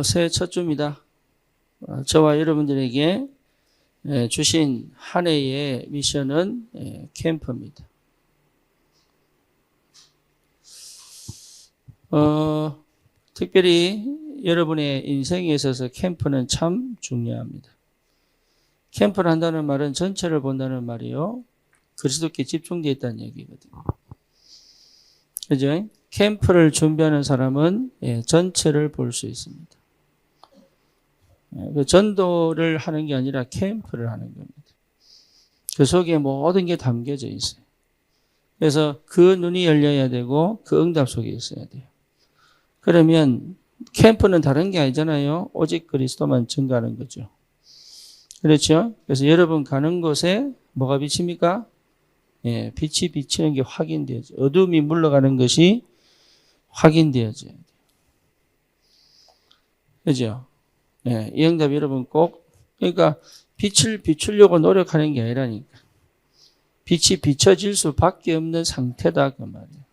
새해 첫 주입니다. 저와 여러분들에게 주신 한 해의 미션은 캠프입니다. 특별히 여러분의 인생에 있어서 캠프는 참 중요합니다. 캠프를 한다는 말은 전체를 본다는 말이요. 그리스도께 집중되어 있다는 얘기거든요. 그죠? 캠프를 준비하는 사람은 전체를 볼 수 있습니다. 전도를 하는 게 아니라 캠프를 하는 겁니다. 그 속에 모든 게 담겨져 있어요. 그래서 그 눈이 열려야 되고 그 응답 속에 있어야 돼요. 그러면 캠프는 다른 게 아니잖아요. 오직 그리스도만 증거하는 거죠. 그렇죠? 그래서 여러분 가는 곳에 뭐가 비칩니까? 빛이 비치는 게 확인되어져. 어둠이 물러가는 것이 확인되어져야 돼요. 그죠? 이 응답 여러분 꼭, 그러니까 빛을 비추려고 노력하는 게 아니라니까. 빛이 비춰질 수밖에 없는 상태다, 그 말이에요.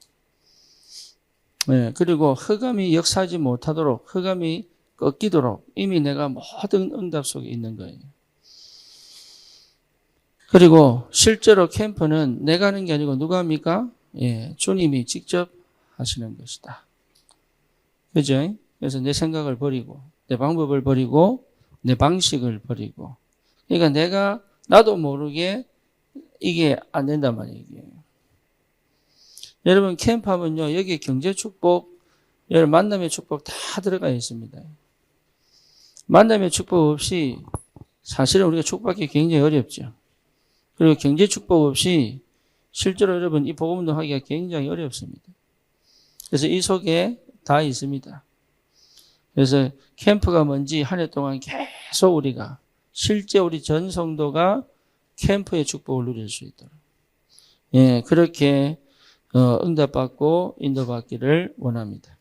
그리고 흑암이 역사하지 못하도록, 흑암이 꺾이도록 이미 내가 모든 응답 속에 있는 거예요. 그리고 실제로 캠프는 내가 하는 게 아니고 누가 합니까? 주님이 직접 하시는 것이다. 그죠? 그래서 내 생각을 버리고, 내 방법을 버리고, 내 방식을 버리고. 그러니까 나도 모르게 이게 안 된단 말이에요. 여러분 캠프하면요, 여기 경제 축복, 여러분 만남의 축복 다 들어가 있습니다. 만남의 축복 없이 사실은 우리가 축복하기 굉장히 어렵죠. 그리고 경제 축복 없이 실제로 여러분 이 복음 운동하기가 굉장히 어렵습니다. 그래서 이 속에 다 있습니다. 그래서 캠프가 뭔지 한 해 동안 계속 우리가 실제 우리 전 성도가 캠프의 축복을 누릴 수 있도록 그렇게 응답받고 인도받기를 원합니다.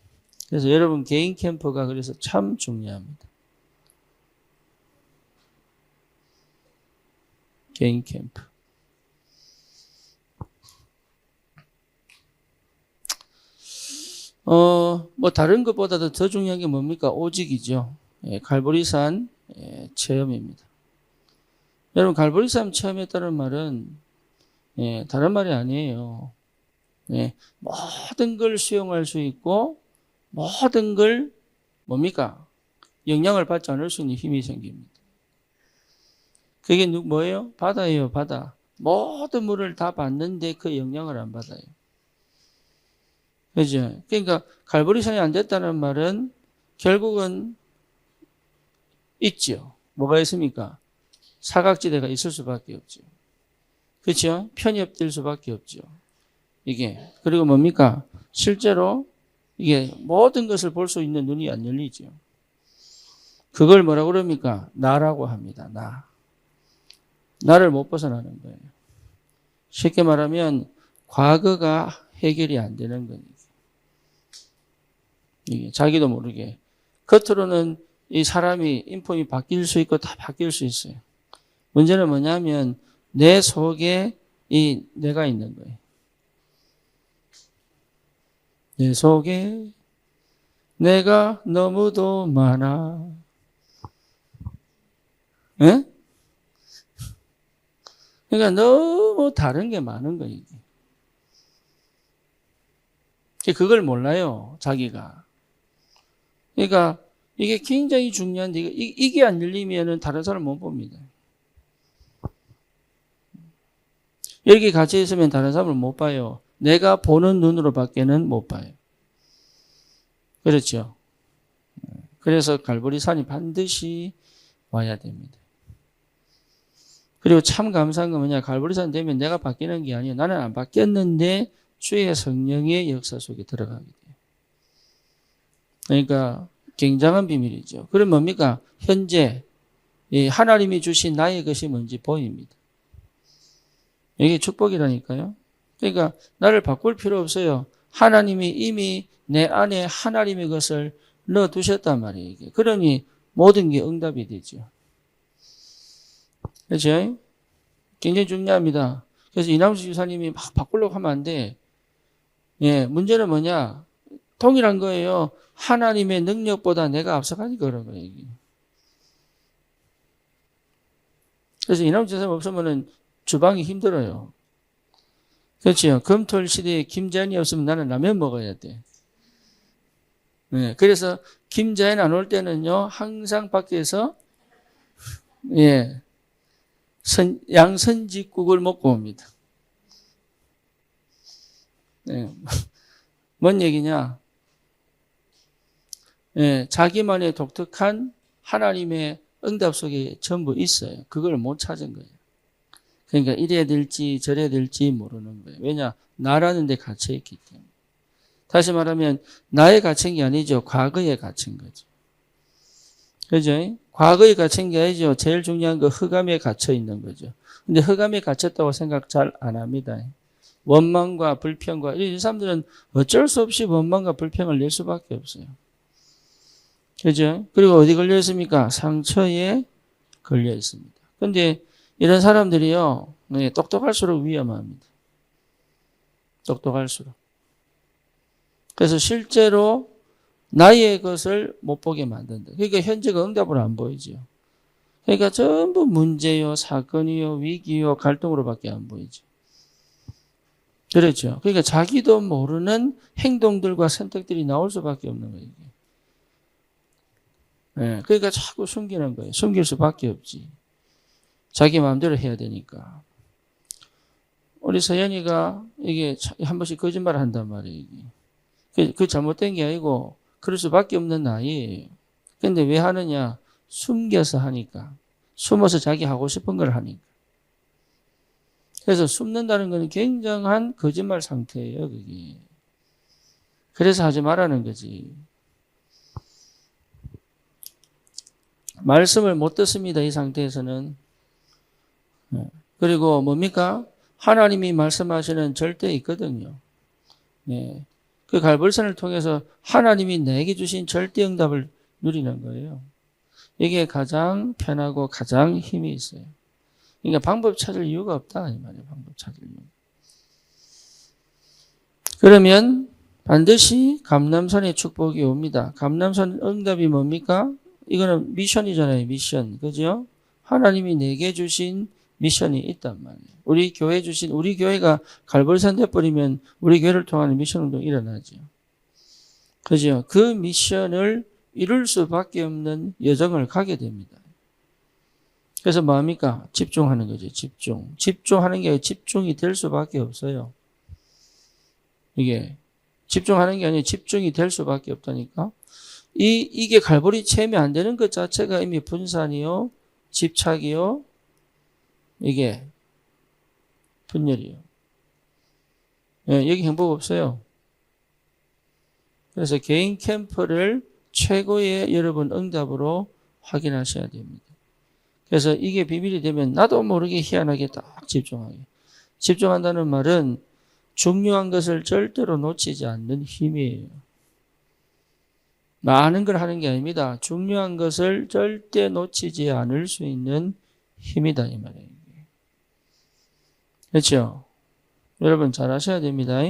그래서 여러분 개인 캠프가 그래서 참 중요합니다. 개인 캠프. 뭐 다른 것보다도 더 중요한 게 뭡니까? 오직이죠. 갈보리산 체험입니다. 여러분 갈보리산 체험했다는 말은 다른 말이 아니에요. 모든 걸 수용할 수 있고 모든 걸 뭡니까? 영향을 받지 않을 수 있는 힘이 생깁니다. 그게 뭐예요? 바다예요, 바다. 모든 물을 다 받는데 그 영향을 안 받아요. 그죠? 그러니까 갈보리산이 안 됐다는 말은 결국은 있죠. 뭐가 있습니까? 사각지대가 있을 수밖에 없죠. 그렇죠? 편협될 수밖에 없죠. 이게 그리고 뭡니까? 실제로 이게 모든 것을 볼 수 있는 눈이 안 열리죠. 그걸 뭐라고 그럽니까? 나라고 합니다. 나를 못 벗어나는 거예요. 쉽게 말하면 과거가 해결이 안 되는 거니까. 이게 자기도 모르게 겉으로는 이 사람이 인품이 바뀔 수 있고 다 바뀔 수 있어요. 문제는 뭐냐면 내 속에 이 내가 있는 거예요. 내 속에 내가 너무도 많아. 그러니까 너무 다른 게 많은 거예요. 그걸 몰라요, 자기가. 그러니까 이게 굉장히 중요한데 이게 안 열리면은 다른 사람 못 봅니다. 여기 같이 있으면 다른 사람을 못 봐요. 내가 보는 눈으로밖에는 못 봐요. 그렇죠? 그래서 갈보리산이 반드시 와야 됩니다. 그리고 참 감사한 건 뭐냐, 갈보리산 되면 내가 바뀌는 게 아니에요. 나는 안 바뀌었는데 주의 성령의 역사 속에 들어가게 돼요. 그러니까 굉장한 비밀이죠. 그럼 뭡니까? 현재 하나님이 주신 나의 것이 뭔지 보입니다. 이게 축복이라니까요. 그러니까 나를 바꿀 필요 없어요. 하나님이 이미 내 안에 하나님의 것을 넣어두셨단 말이에요. 이게. 그러니 모든 게 응답이 되죠. 그렇죠? 굉장히 중요합니다. 그래서 이남수 집사님이 막 바꾸려고 하면 안 돼. 문제는 뭐냐? 동일한 거예요. 하나님의 능력보다 내가 앞서가니까 그런 거예요. 이게. 그래서 이남 제사장 없으면 주방이 힘들어요. 그렇죠. 금토일 시대에 김자연이 없으면 나는 라면 먹어야 돼. 네, 그래서 김자연 안 올 때는요, 항상 밖에서, 예, 양선지국을 먹고 옵니다. 네. 뭔 얘기냐? 예, 자기만의 독특한 하나님의 응답 속에 전부 있어요. 그걸 못 찾은 거예요. 그러니까 이래야 될지 저래야 될지 모르는 거예요. 왜냐? 나라는 데 갇혀있기 때문에. 다시 말하면 나에 갇힌 게 아니죠. 과거에 갇힌 거죠. 그죠? 과거에 갇힌 게 아니죠. 제일 중요한 거 흑암에 갇혀 있는 거죠. 근데 흑암에 갇혔다고 생각 잘 안 합니다. 원망과 불평과 이 사람들은 어쩔 수 없이 원망과 불평을 낼 수밖에 없어요. 그죠? 그리고 어디 걸려 있습니까? 상처에 걸려 있습니다. 근데 이런 사람들이요, 똑똑할수록 위험합니다. 똑똑할수록. 그래서 실제로 나의 것을 못 보게 만든다. 그러니까 현재가 응답으로 안 보이죠. 그러니까 전부 문제요, 사건이요, 위기요, 갈등으로밖에 안 보이죠. 그렇죠. 그러니까 자기도 모르는 행동들과 선택들이 나올 수밖에 없는 거예요. 네, 그러니까 자꾸 숨기는 거예요. 숨길 수밖에 없지. 자기 마음대로 해야 되니까. 우리 서연이가 이게 한 번씩 거짓말을 한단 말이에요. 그 잘못된 게 아니고 그럴 수밖에 없는 나이에요. 근데 왜 하느냐? 숨겨서 하니까. 숨어서 자기 하고 싶은 걸 하니까. 그래서 숨는다는 것은 굉장한 거짓말 상태예요, 그게. 그래서 하지 말라는 거지. 말씀을 못 듣습니다, 이 상태에서는. 그리고 뭡니까? 하나님이 말씀하시는 절대 있거든요. 네. 그 갈벌선을 통해서 하나님이 내게 주신 절대 응답을 누리는 거예요. 이게 가장 편하고 가장 힘이 있어요. 그러니까 방법 찾을 이유가 없다 이 말이에요. 방법 찾을 이유. 그러면 반드시 감람산의 축복이 옵니다. 감람산 응답이 뭡니까? 이거는 미션이잖아요. 미션. 그죠? 하나님이 내게 주신 미션이 있단 말이에요. 우리 교회가 갈벌산 돼버리면 우리 교회를 통하는 미션 운동이 일어나죠. 그죠? 그 미션을 이룰 수밖에 없는 여정을 가게 됩니다. 그래서 뭐합니까? 집중하는 거죠. 집중하는 게 집중이 될 수밖에 없어요. 이게 집중하는 게 아니라 집중이 될 수밖에 없다니까. 이게 갈보리 체험이 안 되는 것 자체가 이미 분산이요, 집착이요, 이게 분열이요. 예, 여기 행복 없어요. 그래서 개인 캠프를 최고의 여러분 응답으로 확인하셔야 됩니다. 그래서 이게 비밀이 되면 나도 모르게 희한하게 딱 집중하게. 집중한다는 말은 중요한 것을 절대로 놓치지 않는 힘이에요. 많은 걸 하는 게 아닙니다. 중요한 것을 절대 놓치지 않을 수 있는 힘이다 이 말이에요. 그렇죠? 여러분 잘 아셔야 됩니다.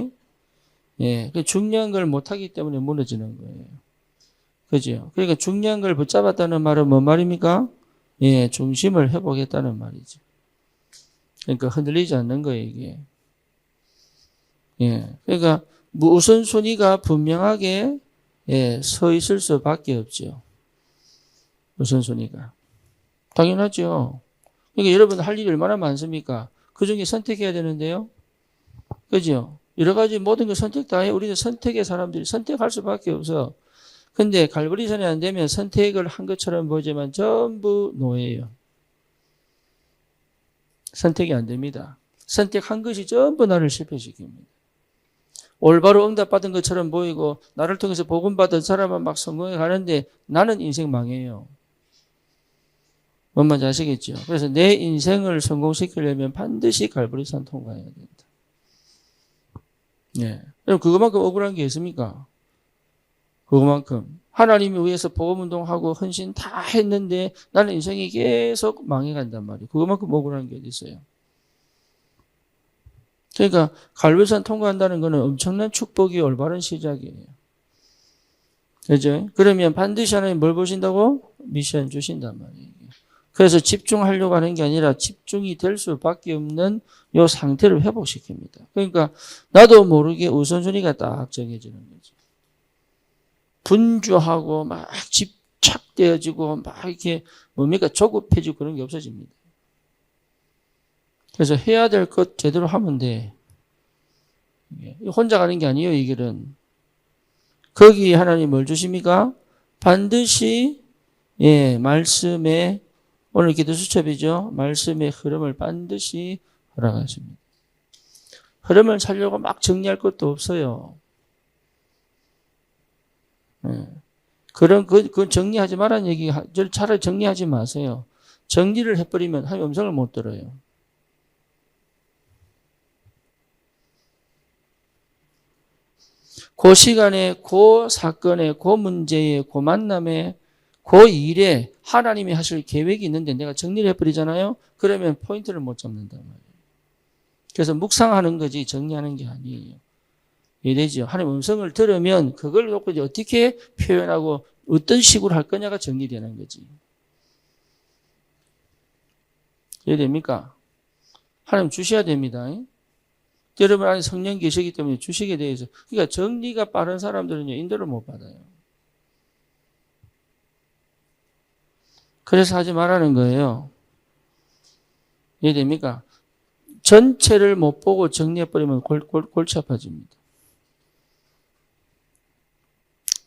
예, 중요한 걸 못하기 때문에 무너지는 거예요. 그죠? 그러니까 중요한 걸 붙잡았다는 말은 뭔 말입니까? 예, 중심을 회복했다는 말이죠. 그러니까 흔들리지 않는 거예요, 이게. 예, 그러니까 우선순위가 분명하게 서 있을 수밖에 없죠. 우선순위가. 당연하죠. 그러니까 여러분 할 일이 얼마나 많습니까? 그 중에 선택해야 되는데요. 그죠? 여러 가지 모든 걸 선택 다 해. 우리는 선택의 사람들이 선택할 수밖에 없어. 근데 갈보리산이 안 되면 선택을 한 것처럼 보지만 전부 노예예요. 선택이 안 됩니다. 선택한 것이 전부 나를 실패시킵니다. 올바로 응답받은 것처럼 보이고 나를 통해서 복음받은 사람은 막 성공해 가는데 나는 인생 망해요. 뭔 말인지 아시겠죠? 그래서 내 인생을 성공시키려면 반드시 갈보리산 통과해야 된다. 네. 그럼 그것만큼 억울한 게 있습니까? 그것만큼. 하나님이 위해서 복음운동하고 헌신 다 했는데 나는 인생이 계속 망해간단 말이에요. 그것만큼 억울한 게 어디 있어요? 그러니까 갈보리산 통과한다는 것은 엄청난 축복이 올바른 시작이에요. 그죠? 그러면 반드시 하나님 뭘 보신다고? 미션 주신단 말이에요. 그래서 집중하려고 하는 게 아니라 집중이 될 수밖에 없는 요 상태를 회복시킵니다. 그러니까 나도 모르게 우선순위가 딱 정해지는 거죠. 분주하고 막 집착되어지고 막 이렇게 뭡니까 조급해지고 그런 게 없어집니다. 그래서 해야 될 것 제대로 하면 돼. 혼자 가는 게 아니에요, 이 길은. 거기 하나님 뭘 주십니까? 반드시 말씀에 오늘 기도 수첩이죠. 말씀의 흐름을 반드시 허락하십니다. 흐름을 살려고 막 정리할 것도 없어요. 그건 정리하지 말라는 얘기, 차라리 정리하지 마세요. 정리를 해버리면 하나님 음성을 못 들어요. 그 시간에, 그 사건에, 그 문제에, 그 만남에, 그 일에 하나님이 하실 계획이 있는데 내가 정리를 해버리잖아요. 그러면 포인트를 못 잡는단 말이에요. 그래서 묵상하는 거지 정리하는 게 아니에요. 이해되죠? 하나님 음성을 들으면 그걸 놓고 이제 어떻게 표현하고 어떤 식으로 할 거냐가 정리되는 거지. 이해됩니까? 하나님 주셔야 됩니다. 여러분 안에 성령 계시기 때문에 주식에 대해서. 그러니까 정리가 빠른 사람들은요, 인도를 못 받아요. 그래서 하지 말라는 거예요. 이해됩니까? 전체를 못 보고 정리해버리면 골치 아파집니다.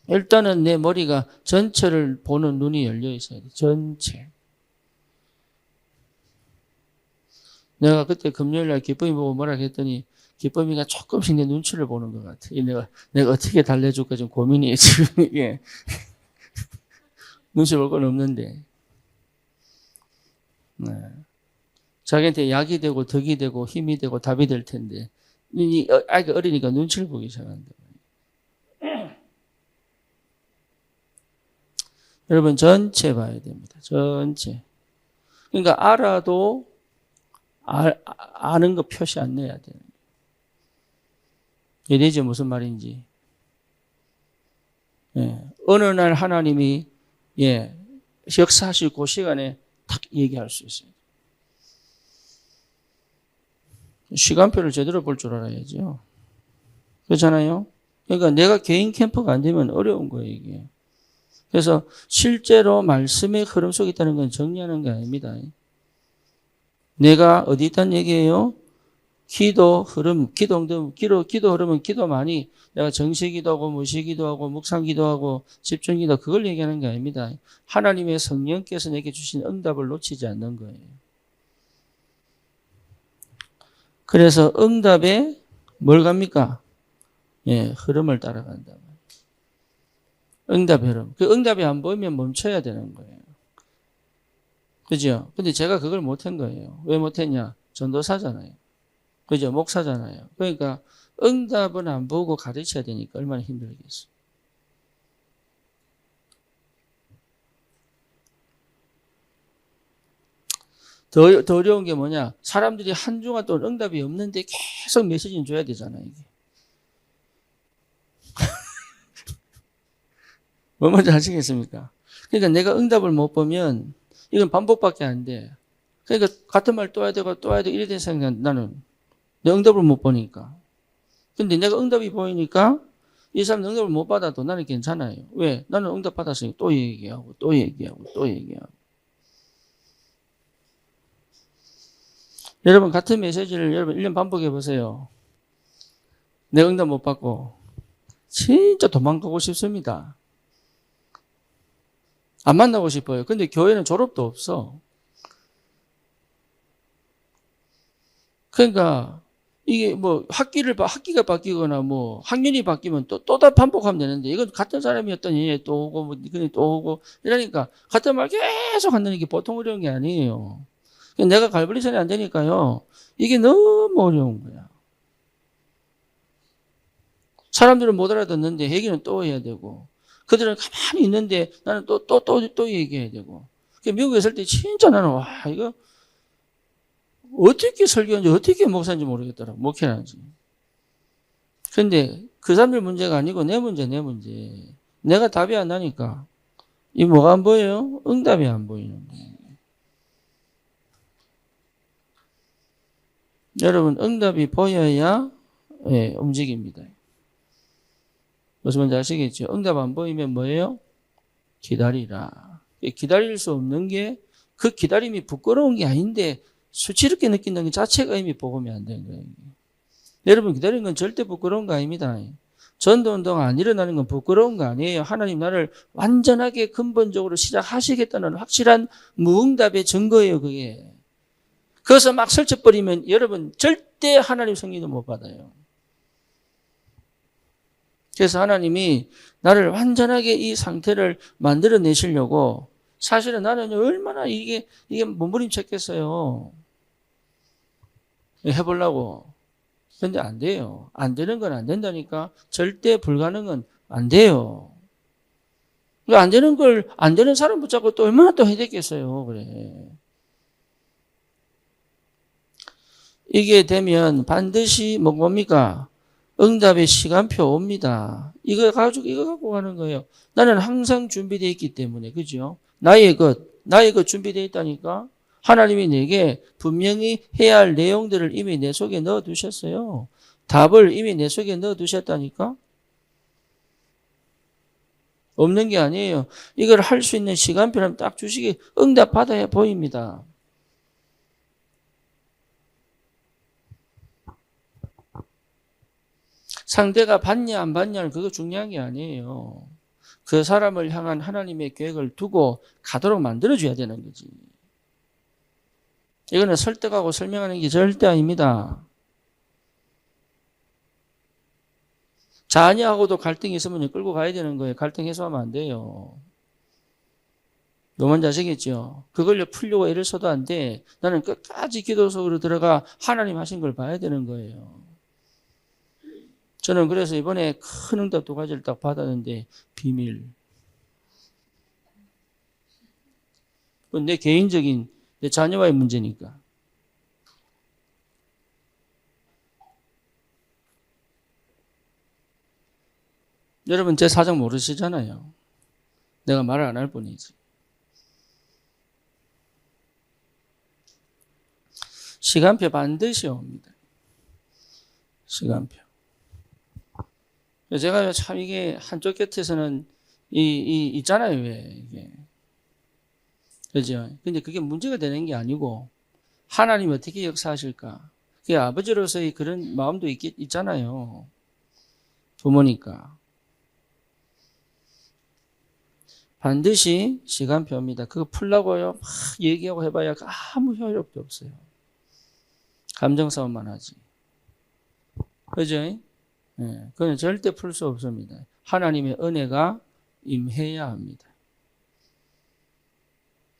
일단은 내 머리가 전체를 보는 눈이 열려 있어야 돼. 전체. 내가 그때 금요일날 기쁨이 보고 뭐라 했더니 기쁨이가 조금씩 내 눈치를 보는 것 같아. 내가 어떻게 달래줄까 좀 고민이에요. 지금 이게. 눈치 볼 건 없는데. 네. 자기한테 약이 되고 덕이 되고 힘이 되고 답이 될 텐데 아이가 어리니까 눈치를 보기 시작한다. 여러분 전체 봐야 됩니다. 전체. 그러니까 알아도 아는 거 표시 안 내야 돼요. 이해되죠? 무슨 말인지. 어느 날 하나님이 역사하실 그 시간에 탁 얘기할 수 있어요. 시간표를 제대로 볼 줄 알아야죠. 그렇잖아요? 그러니까 내가 개인 캠프가 안 되면 어려운 거예요, 이게. 그래서 실제로 말씀의 흐름 속에 있다는 건 정리하는 게 아닙니다. 내가 어디 있다는 얘기예요? 기도 흐름, 기도 흐름은 기도 많이 내가 정시 기도하고 무시 기도하고 묵상 기도하고 집중 기도 그걸 얘기하는 게 아닙니다. 하나님의 성령께서 내게 주신 응답을 놓치지 않는 거예요. 그래서 응답에 뭘 갑니까? 흐름을 따라간다. 응답의 흐름. 그 응답이 안 보이면 멈춰야 되는 거예요. 그죠? 근데 제가 그걸 못한 거예요. 왜 못했냐? 전도사잖아요. 그죠? 목사잖아요. 그러니까 응답은 안 보고 가르쳐야 되니까 얼마나 힘들겠어. 더 어려운 게 뭐냐? 사람들이 한 주간 동안 응답이 없는데 계속 메시지는 줘야 되잖아요, 이게. 뭐 먼저 아시겠습니까? 그러니까 내가 응답을 못 보면 이건 반복밖에 안 돼. 그러니까 같은 말 또 해야 되고 또 해야 되고 이래 된 생각 나는 내 응답을 못 보니까. 근데 내가 응답이 보이니까 이 사람 응답을 못 받아도 나는 괜찮아요. 왜? 나는 응답 받았으니까 또 얘기하고 또 얘기하고 또 얘기하고. 여러분 같은 메시지를 여러분 1년 반복해 보세요. 내 응답 못 받고 진짜 도망가고 싶습니다. 안 만나고 싶어요. 근데 교회는 졸업도 없어. 그러니까 이게 뭐 학기가 바뀌거나 뭐 학년이 바뀌면 또 다 반복하면 되는데 이건 같은 사람이었더니 얘 또 오고 뭐 또 오고 이러니까 같은 말 계속 한다는 게 보통 어려운 게 아니에요. 내가 갈브리선이 안 되니까요. 이게 너무 어려운 거야. 사람들은 못 알아듣는데 얘기는 또 해야 되고 그들은 가만히 있는데 나는 또 얘기해야 되고. 미국에 있을 때 진짜 나는 와 이거 어떻게 설교하는지 어떻게 목사인지 모르겠더라. 목회하는지. 근데 그 사람들 문제가 아니고 내 문제. 내가 답이 안 나니까. 이 뭐가 안 보여요? 응답이 안 보이는 거예요. 여러분, 응답이 보여야 예, 움직입니다. 무슨 말인지 아시겠죠? 응답 안 보이면 뭐예요? 기다리라. 기다릴 수 없는 게 그 기다림이 부끄러운 게 아닌데 수치롭게 느낀다는 게 자체가 이미 복음이 안 되는 거예요. 여러분, 기다리는 건 절대 부끄러운 거 아닙니다. 전도운동 안 일어나는 건 부끄러운 거 아니에요. 하나님 나를 완전하게 근본적으로 시작하시겠다는 확실한 무응답의 증거예요, 그게. 그래서 막 설쳐버리면 여러분 절대 하나님 성리도 못 받아요. 그래서 하나님이 나를 완전하게 이 상태를 만들어내시려고 사실은 나는 얼마나 이게 몸부림쳤겠어요. 해보려고. 근데 안 돼요. 안 되는 건 안 된다니까. 절대 불가능은 안 돼요. 안 되는 걸, 안 되는 사람 붙잡고 또 얼마나 또 해댔겠어요. 그래. 이게 되면 반드시 뭡니까? 응답의 시간표 옵니다. 이거 갖고 가는 거예요. 나는 항상 준비되어 있기 때문에, 그죠? 나의 것 준비되어 있다니까? 하나님이 내게 분명히 해야 할 내용들을 이미 내 속에 넣어 두셨어요. 답을 이미 내 속에 넣어 두셨다니까? 없는 게 아니에요. 이걸 할 수 있는 시간표를 딱 주시기 응답 받아야 보입니다. 상대가 받냐 안 받냐는 그거 중요한 게 아니에요. 그 사람을 향한 하나님의 계획을 두고 가도록 만들어줘야 되는 거지. 이거는 설득하고 설명하는 게 절대 아닙니다. 자녀하고도 갈등이 있으면 끌고 가야 되는 거예요. 갈등 해소하면 안 돼요. 뭔지 아시겠죠? 그걸로 풀려고 애를 써도 안 돼. 나는 끝까지 기도 속으로 들어가 하나님 하신 걸 봐야 되는 거예요. 저는 그래서 이번에 큰 응답 2가지를 딱 받았는데 비밀. 내 개인적인 내 자녀와의 문제니까. 여러분 제 사정 모르시잖아요. 내가 말을 안 할 뿐이지. 시간표 반드시 옵니다. 시간표. 제가 참 이게 한쪽 곁에서는 있잖아요, 왜 이게. 그죠? 근데 그게 문제가 되는 게 아니고 하나님 어떻게 역사하실까? 그게 아버지로서의 그런 마음도 있잖아요. 부모니까. 반드시 시간표입니다. 그거 풀라고요? 막 얘기하고 해봐야 아무 효력도 없어요. 감정싸움만 하지. 그죠? 네, 그건 절대 풀 수 없습니다. 하나님의 은혜가 임해야 합니다.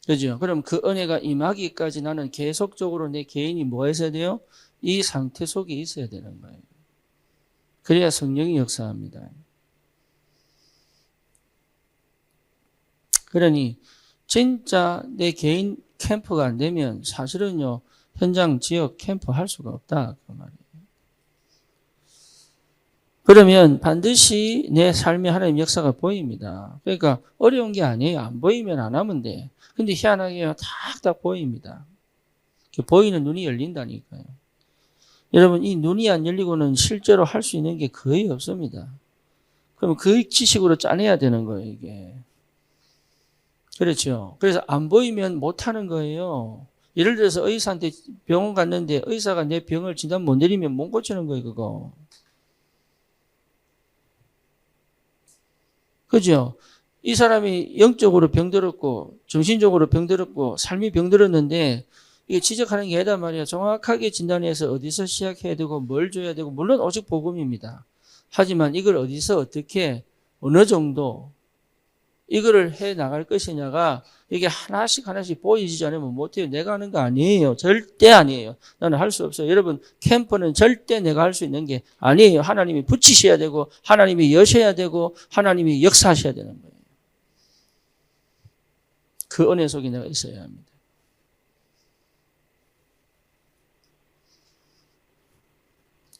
그죠? 그럼 그 은혜가 임하기까지 나는 계속적으로 내 개인이 뭐 했어야 돼요? 이 상태 속에 있어야 되는 거예요. 그래야 성령이 역사합니다. 그러니 진짜 내 개인 캠프가 안 되면 사실은요, 현장 지역 캠프 할 수가 없다. 그 말이에요. 그러면 반드시 내 삶에 하나님 역사가 보입니다. 그러니까 어려운 게 아니에요. 안 보이면 안 하면 돼. 근데 희한하게요, 탁탁 보입니다. 보이는 눈이 열린다니까요. 여러분, 이 눈이 안 열리고는 실제로 할 수 있는 게 거의 없습니다. 그럼 그 지식으로 짜내야 되는 거예요, 이게. 그렇죠. 그래서 안 보이면 못 하는 거예요. 예를 들어서 의사한테 병원 갔는데 의사가 내 병을 진단 못 내리면 못 고치는 거예요, 그거. 그죠? 이 사람이 영적으로 병들었고 정신적으로 병들었고 삶이 병들었는데 이게 지적하는 게 아니란 말이야. 정확하게 진단해서 어디서 시작해야 되고 뭘 줘야 되고 물론 오직 복음입니다. 하지만 이걸 어디서 어떻게 어느 정도 이거를 해 나갈 것이냐가 이게 하나씩 보이지 않으면 못해요. 내가 하는 거 아니에요. 절대 아니에요. 나는 할 수 없어요. 여러분 캠프는 절대 내가 할 수 있는 게 아니에요. 하나님이 붙이셔야 되고 하나님이 여셔야 되고 하나님이 역사하셔야 되는 거예요. 그 은혜 속에 내가 있어야 합니다.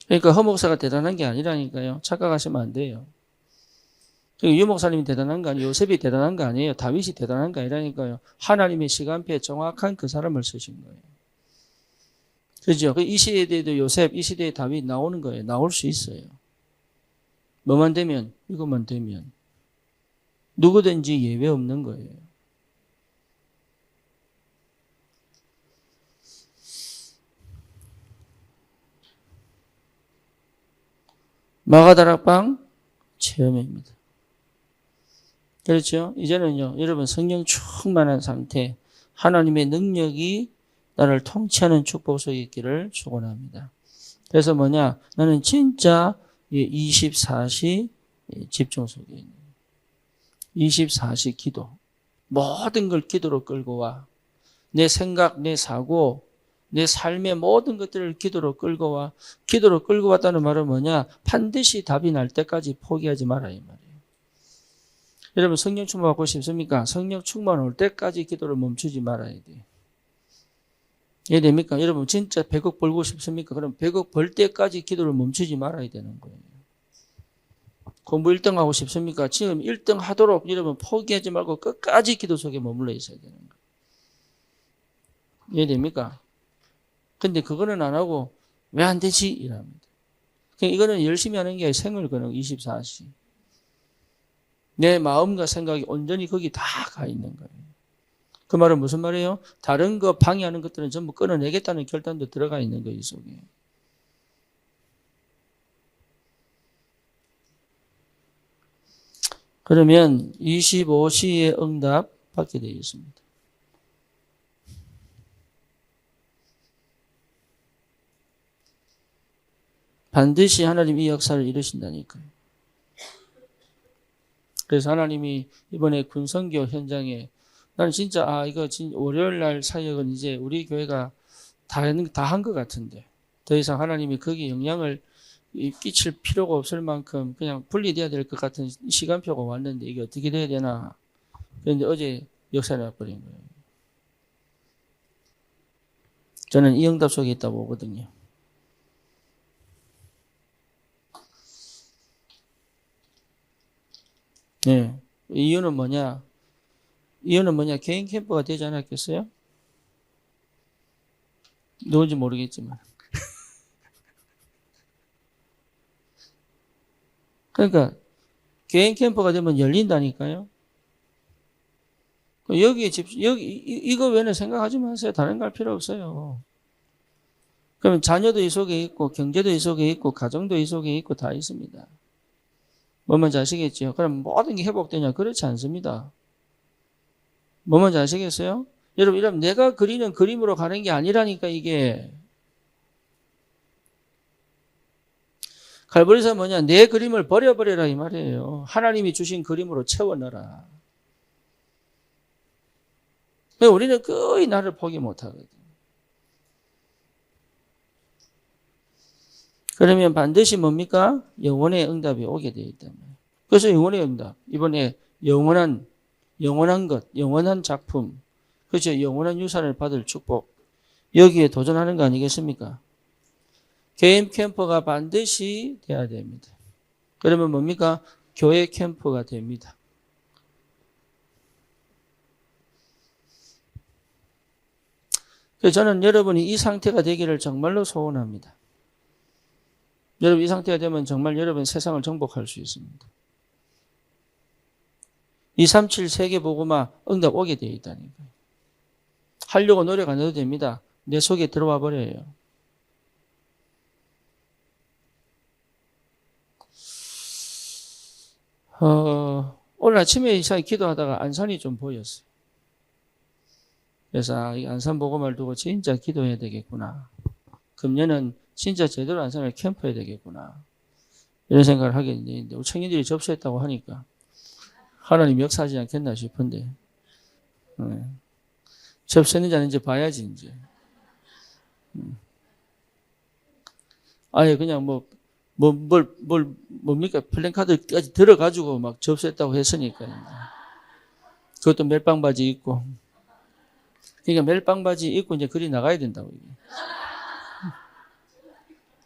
그러니까 허 목사가 대단한 게 아니라니까요. 착각하시면 안 돼요. 유 목사님이 대단한 거 아니에요. 요셉이 대단한 거 아니에요. 다윗이 대단한 거 아니라니까요. 하나님의 시간표에 정확한 그 사람을 쓰신 거예요. 그죠? 이 시대에도 요셉, 이 시대에 다윗 나오는 거예요. 나올 수 있어요. 뭐만 되면, 이것만 되면. 누구든지 예외 없는 거예요. 마가다락방 체험입니다. 그렇죠? 이제는요, 여러분 성령 충만한 상태, 하나님의 능력이 나를 통치하는 축복 속에 있기를 축원합니다. 그래서 뭐냐? 나는 진짜 24시 집중 속에 있는 24시 기도. 모든 걸 기도로 끌고 와. 내 생각, 내 사고, 내 삶의 모든 것들을 기도로 끌고 와. 기도로 끌고 왔다는 말은 뭐냐? 반드시 답이 날 때까지 포기하지 마라 이 말이에요. 여러분 성령 충만 받고 싶습니까? 성령 충만 올 때까지 기도를 멈추지 말아야 돼요. 이해됩니까? 여러분 진짜 100억 벌고 싶습니까? 그럼 100억 벌 때까지 기도를 멈추지 말아야 되는 거예요. 공부 1등 하고 싶습니까? 지금 1등 하도록 여러분 포기하지 말고 끝까지 기도 속에 머물러 있어야 되는 거예요. 이해됩니까? 근데 그거는 안 하고 왜 안 되지? 이랍니다. 이거는 열심히 하는 게 아니라 생을 거는 24시. 내 마음과 생각이 온전히 거기 다 가 있는 거예요. 그 말은 무슨 말이에요? 다른 거 방해하는 것들은 전부 끊어내겠다는 결단도 들어가 있는 거예요, 이 속에. 그러면 25시의 응답 받게 되어 있습니다. 반드시 하나님이 이 역사를 이루신다니까요. 그래서 하나님이 이번에 군선교 현장에 나는 진짜 이거 월요일 날 사역은 이제 우리 교회가 다 한 것 같은데 더 이상 하나님이 거기에 영향을 끼칠 필요가 없을 만큼 그냥 분리돼야 될 것 같은 시간표가 왔는데 이게 어떻게 돼야 되나. 그런데 어제 역사를 해버린 거예요. 저는 이 응답 속에 있다고 보거든요. 네. 이유는 뭐냐? 개인 캠프가 되지 않았겠어요? 누군지 모르겠지만. 그러니까 개인 캠프가 되면 열린다니까요. 여기 이거 외에는 생각하지 마세요. 다른 거 할 필요 없어요. 그러면 자녀도 이 속에 있고 경제도 이 속에 있고 가정도 이 속에 있고 다 있습니다. 뭔지 아시겠죠? 그럼 모든 게 회복되냐? 그렇지 않습니다. 뭔지 아시겠어요? 여러분, 이러면 내가 그리는 그림으로 가는 게 아니라니까, 이게. 갈보리사 뭐냐? 내 그림을 버려버려라, 이 말이에요. 하나님이 주신 그림으로 채워넣어라. 우리는 거의 나를 포기 못 하거든. 그러면 반드시 뭡니까? 영원의 응답이 오게 되어 있단 말이에요. 그래서 영원의 응답. 이번에 영원한 것, 영원한 작품, 그렇죠? 영원한 유산을 받을 축복. 여기에 도전하는 거 아니겠습니까? 개인 캠프가 반드시 돼야 됩니다. 그러면 뭡니까? 교회 캠프가 됩니다. 그래서 저는 여러분이 이 상태가 되기를 정말로 소원합니다. 여러분 이 상태가 되면 정말 여러분 세상을 정복할 수 있습니다. 237 세계복음화 응답 오게 되어 있다니까요. 하려고 노력 안 해도 됩니다. 내 속에 들어와 버려요. 오늘 아침에 이사에 기도하다가 안산이 좀 보였어요. 그래서 이 안산 복음을 두고 진짜 기도해야 되겠구나. 금년은 진짜 제대로 안산을 캠프해야 되겠구나. 이런 생각을 하게 되는데 우리 청년들이 접수했다고 하니까 하나님 역사하지 않겠나 싶은데 접수했는지 아닌지 봐야지 이제. 아예 그냥 뭡니까? 플랜카드까지 들어가지고 막 접수했다고 했으니까. 그것도 멜빵 바지 입고. 그러니까 멜빵 바지 입고 이제 그리 나가야 된다고.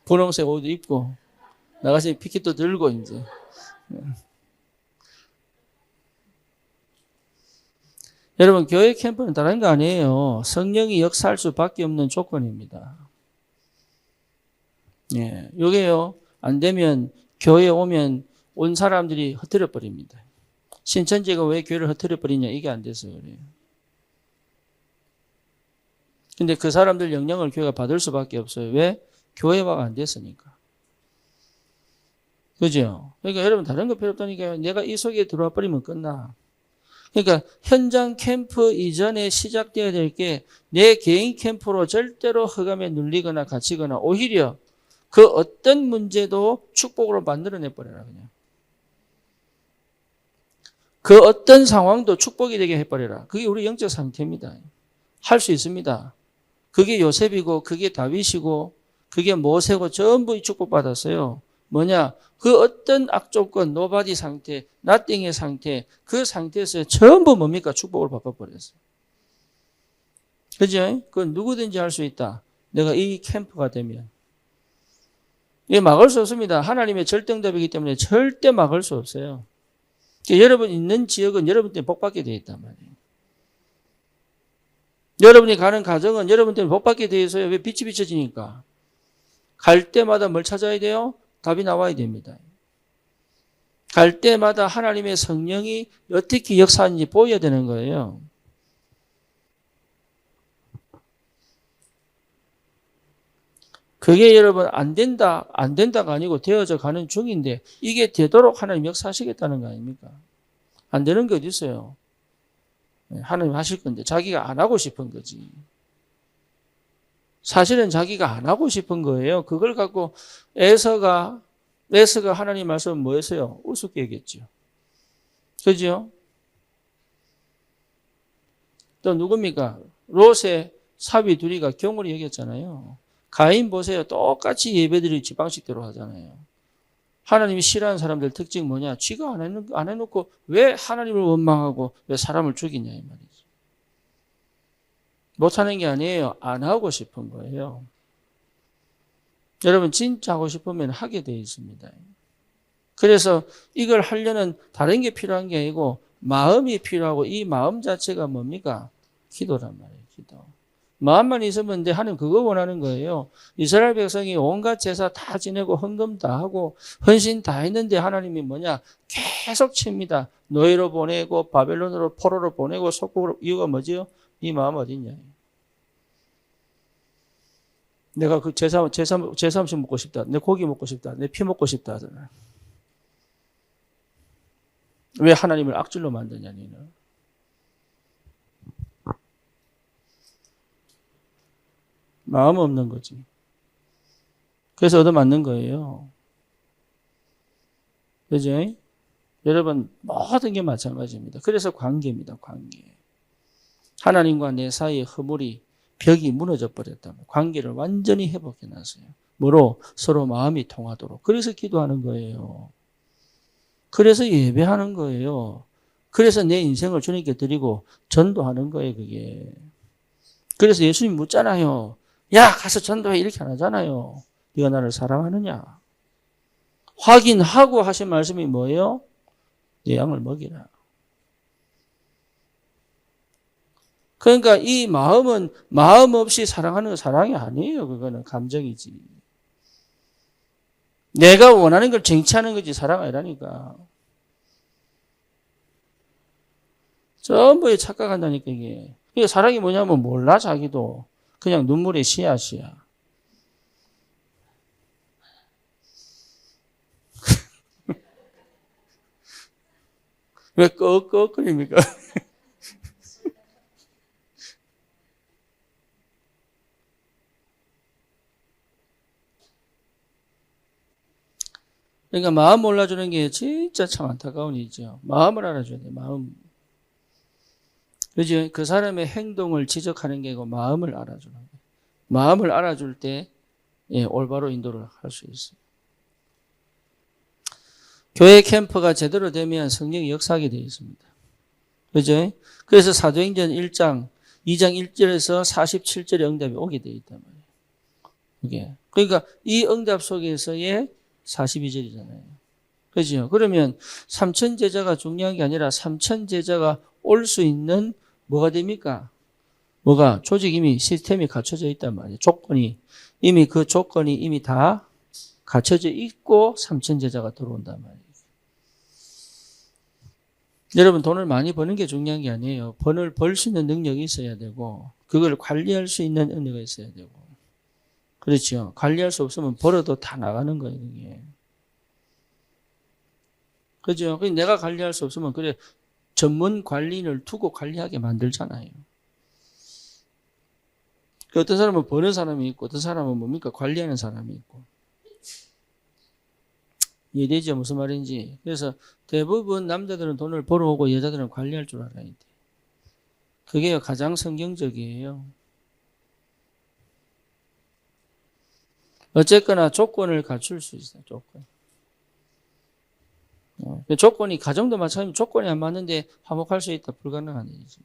분홍색 옷 입고 나가서 피켓도 들고 이제. 여러분, 교회 캠프는 다른 거 아니에요. 성령이 역사할 수밖에 없는 조건입니다. 예, 요게요. 안 되면 교회에 오면 온 사람들이 흩어져 버립니다. 신천지가 왜 교회를 흩어져 버리냐? 이게 안 돼서 그래요. 근데 그 사람들 영향을 교회가 받을 수밖에 없어요. 왜? 교회화가 안 됐으니까. 그죠? 그러니까 여러분 다른 거 필요 없다니까요. 내가 이 속에 들어와 버리면 끝나. 그러니까 현장 캠프 이전에 시작되어야 될 게 내 개인 캠프로 절대로 흑암에 눌리거나 갇히거나 오히려 그 어떤 문제도 축복으로 만들어내 버려라 그냥. 그 어떤 상황도 축복이 되게 해버려라. 그게 우리 영적 상태입니다. 할 수 있습니다. 그게 요셉이고 그게 다윗이고 그게 모세고 전부 축복받았어요. 뭐냐? 그 어떤 악조건, 노바디 상태, 나띵의 상태, 그 상태에서 전부 뭡니까? 축복을 바꿔버렸어요. 그죠? 그건 누구든지 할 수 있다. 내가 이 캠프가 되면. 이게 막을 수 없습니다. 하나님의 절대응답이기 때문에 절대 막을 수 없어요. 여러분 있는 지역은 여러분 때문에 복받게 되어 있단 말이에요. 여러분이 가는 가정은 여러분 때문에 복받게 되어 있어요. 왜? 빛이 비춰지니까. 갈 때마다 뭘 찾아야 돼요? 답이 나와야 됩니다. 갈 때마다 하나님의 성령이 어떻게 역사하는지 보여야 되는 거예요. 그게 여러분 안 된다가 아니고 되어져 가는 중인데 이게 되도록 하나님 역사하시겠다는 거 아닙니까? 안 되는 게 어디 있어요? 하나님 하실 건데 자기가 안 하고 싶은 거지. 사실은 자기가 안 하고 싶은 거예요. 그걸 갖고 에서가 하나님 말씀 뭐였어요? 우습게 얘기했죠. 그죠? 또 누굽니까? 롯의 사위 둘이가 경홀히 여겼잖아요. 가인 보세요. 똑같이 예배드리고 지방식대로 하잖아요. 하나님이 싫어하는 사람들 특징 뭐냐? 쥐가 안 해놓고 왜 하나님을 원망하고 왜 사람을 죽이냐 이 말이죠. 못하는 게 아니에요. 안 하고 싶은 거예요. 여러분 진짜 하고 싶으면 하게 돼 있습니다. 그래서 이걸 하려는 다른 게 필요한 게 아니고 마음이 필요하고 이 마음 자체가 뭡니까? 기도란 말이에요. 기도. 마음만 있으면 돼. 하나님 그거 원하는 거예요. 이스라엘 백성이 온갖 제사 다 지내고 헌금 다 하고 헌신 다 했는데 하나님이 뭐냐? 계속 칩니다. 노예로 보내고 바벨론으로 포로로 보내고 속국으로. 이유가 뭐지요? 이 마음 어딨냐? 내가 그 제사 음식 먹고 싶다. 내 고기 먹고 싶다. 내 피 먹고 싶다. 왜 하나님을 악질로 만드냐, 너는? 마음 없는 거지. 그래서 얻어맞는 거예요. 그죠? 여러분, 모든 게 마찬가지입니다. 그래서 관계입니다, 관계. 하나님과 내 사이의 허물이, 벽이 무너져 버렸다면 관계를 완전히 회복해 놨어요. 뭐로? 서로 마음이 통하도록. 그래서 기도하는 거예요. 그래서 예배하는 거예요. 그래서 내 인생을 주님께 드리고 전도하는 거예요, 그게. 그래서 예수님 묻잖아요. 야, 가서 전도해. 이렇게 안 하잖아요. 네가 나를 사랑하느냐? 확인하고 하신 말씀이 뭐예요? 내 양을 먹이라. 그러니까 이 마음은 마음 없이 사랑하는 건 사랑이 아니에요. 그거는 감정이지. 내가 원하는 걸 쟁취하는 거지 사랑 아니라니까. 전부에 착각한다니까 이게. 그러니까 사랑이 뭐냐면 몰라 자기도. 그냥 눈물의 씨앗이야. 왜 꺽꺽거립니까? 그러니까 마음 몰라주는 게 진짜 참 안타까운 일이죠. 마음을 알아줘야 돼, 마음. 그죠? 그 사람의 행동을 지적하는 게 아니고 마음을 알아주는 거예요. 마음을 알아줄 때 올바로 인도를 할 수 있어요. 교회 캠프가 제대로 되면 성령이 역사하게 되어 있습니다. 그죠? 그래서 사도행전 1장, 2장 1절에서 47절의 응답이 오게 되어 있단 말이에요. 이게. 그러니까 이 응답 속에서의 42절이잖아요. 그죠? 그러면 3천 제자가 중요한 게 아니라 3천 제자가 올 수 있는 뭐가 됩니까? 뭐가? 조직 이미 시스템이 갖춰져 있단 말이에요. 조건이. 이미 그 조건이 이미 다 갖춰져 있고 삼천제자가 들어온단 말이에요. 여러분 돈을 많이 버는 게 중요한 게 아니에요. 돈을 벌 수 있는 능력이 있어야 되고 그걸 관리할 수 있는 능력이 있어야 되고 그렇죠. 관리할 수 없으면 벌어도 다 나가는 거예요. 그게. 그죠? 내가 관리할 수 없으면 그래 전문 관리인을 두고 관리하게 만들잖아요. 어떤 사람은 버는 사람이 있고 어떤 사람은 뭡니까? 관리하는 사람이 있고. 이해되죠? 무슨 말인지. 그래서 대부분 남자들은 돈을 벌어오고 여자들은 관리할 줄 알아야 돼. 그게 가장 성경적이에요. 어쨌거나 조건을 갖출 수 있어요. 조건. 조건이 가정도 마찬가지로 조건이 안 맞는데 화목할 수 있다. 불가능한 일이죠.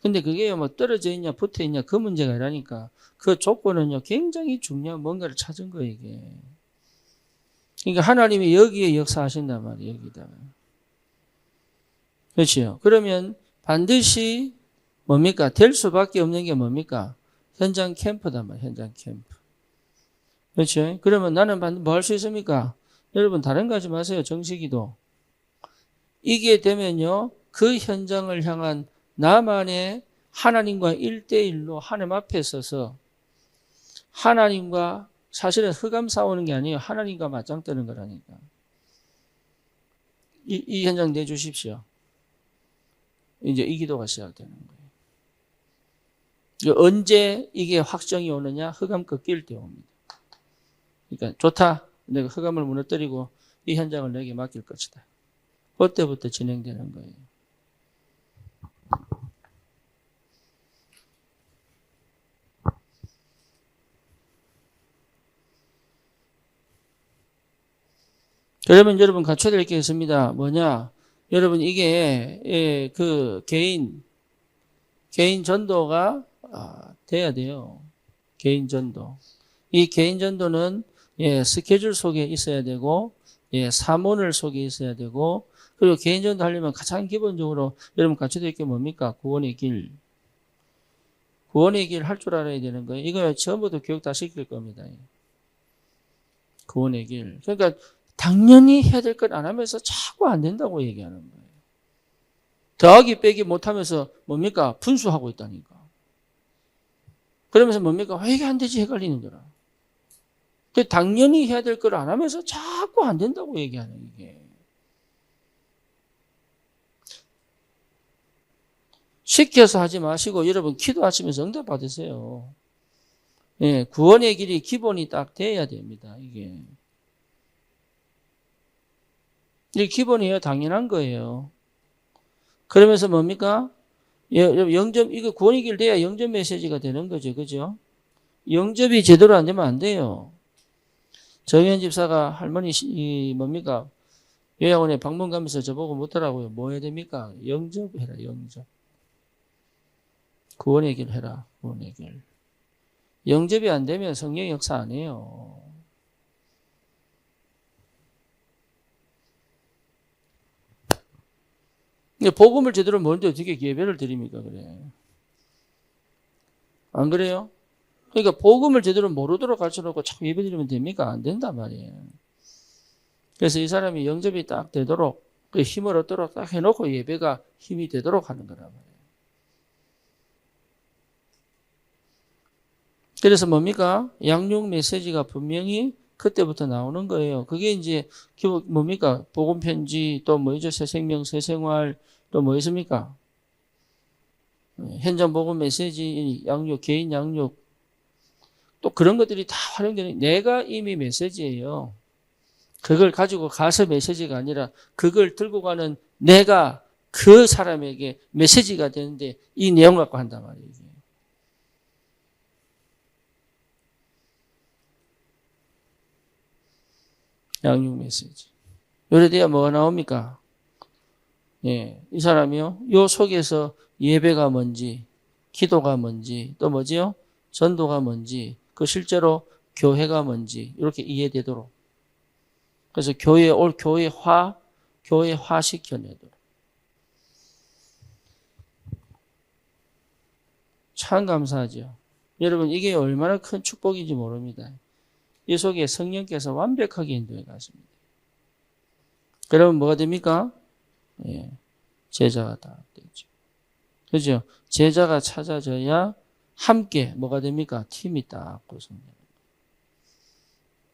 근데 그게 뭐 떨어져 있냐 붙어 있냐 그 문제가 아니라니까 그 조건은요 굉장히 중요한 뭔가를 찾은 거예요 이게. 그러니까 하나님이 여기에 역사하신단 말이에요 여기다가. 그렇죠. 그러면 반드시 뭡니까? 될 수밖에 없는 게 뭡니까? 현장 캠프단 말이에요 현장 캠프. 그렇죠. 그러면 나는 뭐 할 수 있습니까? 여러분 다른 거 하지 마세요. 정식기도. 이게 되면요. 그 현장을 향한 나만의 하나님과 1대1로 하나님 앞에 서서 하나님과 사실은 흑암 싸우는 게 아니에요. 하나님과 맞짱 뜨는 거라니까. 이 현장 내주십시오. 이제 이 기도가 시작되는 거예요. 언제 이게 확정이 오느냐? 흑암 꺾일 때 옵니다. 그러니까 좋다. 내가 흑암을 무너뜨리고 이 현장을 내게 맡길 것이다. 그때부터 진행되는 거예요. 그러면 여러분 갖춰야 될 게 있습니다. 뭐냐? 여러분 이게 그 개인 전도가 돼야 돼요. 개인 전도. 이 개인 전도는 스케줄 속에 있어야 되고 사문을 속에 있어야 되고 그리고 개인 전도 하려면 가장 기본적으로 여러분 갖춰야 될 게 뭡니까? 구원의 길. 구원의 길 할 줄 알아야 되는 거예요. 이거 처음부터 교육 다 시킬 겁니다. 구원의 길. 그러니까 당연히 해야 될 걸 안 하면서 자꾸 안 된다고 얘기하는 거예요. 더하기 빼기 못하면서 뭡니까? 분수하고 있다니까. 그러면서 뭡니까? 왜 이게 안 되지? 헷갈리는 거라. 당연히 해야 될 걸 안 하면서 자꾸 안 된다고 얘기하는 이게. 시켜서 하지 마시고 여러분 기도하시면서 응답 받으세요. 구원의 길이 기본이 딱 돼야 됩니다. 이게 기본이에요. 당연한 거예요. 그러면서 뭡니까? 영접, 이거 구원의 길 돼야 영접 메시지가 되는 거죠. 그죠? 영접이 제대로 안 되면 안 돼요. 정현 집사가 할머니, 뭡니까? 요양원에 방문 가면서 저보고 묻더라고요. 뭐 해야 됩니까? 영접해라, 영접. 구원의 길 해라, 구원의 길. 영접이 안 되면 성령 역사 안 해요. 복음을 제대로 모르는데 어떻게 예배를 드립니까? 그래. 안 그래요? 그러니까 복음을 제대로 모르도록 가르쳐놓고 자꾸 예배 드리면 됩니까? 안 된단 말이에요. 그래서 이 사람이 영접이 딱 되도록 그 힘을 얻도록 딱 해놓고 예배가 힘이 되도록 하는 거란 말이에요. 그래서 뭡니까? 양육 메시지가 분명히 그때부터 나오는 거예요. 그게 이제 뭡니까? 복음 편지 또 뭐죠? 새 생명, 새 생활 또 뭐 있습니까? 현장 복음 메시지, 양육, 개인 양육 또 그런 것들이 다 활용되는 내가 이미 메시지예요. 그걸 가지고 가서 메시지가 아니라 그걸 들고 가는 내가 그 사람에게 메시지가 되는데 이 내용 갖고 한단 말이에요. 양육 메시지. 요래 돼야 뭐가 나옵니까? 이 사람이요. 요 속에서 예배가 뭔지, 기도가 뭔지, 또 뭐지요? 전도가 뭔지, 그 실제로 교회가 뭔지 이렇게 이해되도록. 그래서 교회화 시켜내도록. 참 감사하죠. 여러분 이게 얼마나 큰 축복인지 모릅니다. 이 속에 성령께서 완벽하게 인도해 가십니다. 그러면 뭐가 됩니까? 예, 제자가 다 되죠. 그죠? 제자가 찾아져야 함께 뭐가 됩니까? 팀이 딱 구성돼요.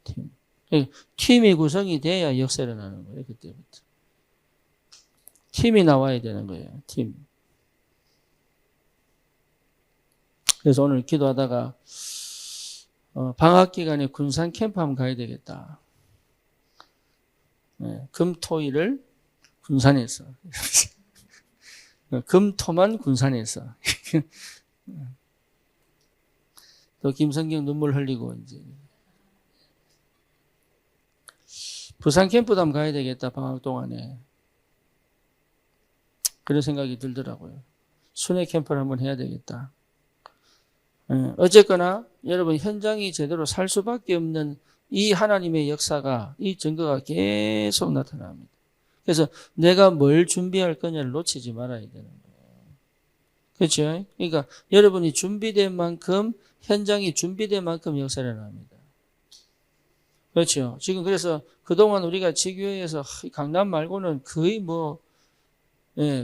팀. 팀이 구성이 돼야 역사를 나는 거예요. 그때부터. 팀이 나와야 되는 거예요. 팀. 그래서 오늘 기도하다가 방학 기간에 군산 캠프 한번 가야 되겠다. 네, 금토일을 군산에서. 금토만 군산에서. 또 김성경 눈물 흘리고 이제 부산 캠프도 한번 가야 되겠다. 방학 동안에. 그런 생각이 들더라고요. 순회 캠프를 한번 해야 되겠다. 어쨌거나 여러분 현장이 제대로 살 수밖에 없는 이 하나님의 역사가 이 증거가 계속 나타납니다. 그래서 내가 뭘 준비할 거냐를 놓치지 말아야 되는 거예요. 그렇죠? 그러니까 여러분이 준비된 만큼 현장이 준비된 만큼 역사를 납니다. 그렇죠? 지금 그래서 그동안 우리가 지교회에서 강남 말고는 거의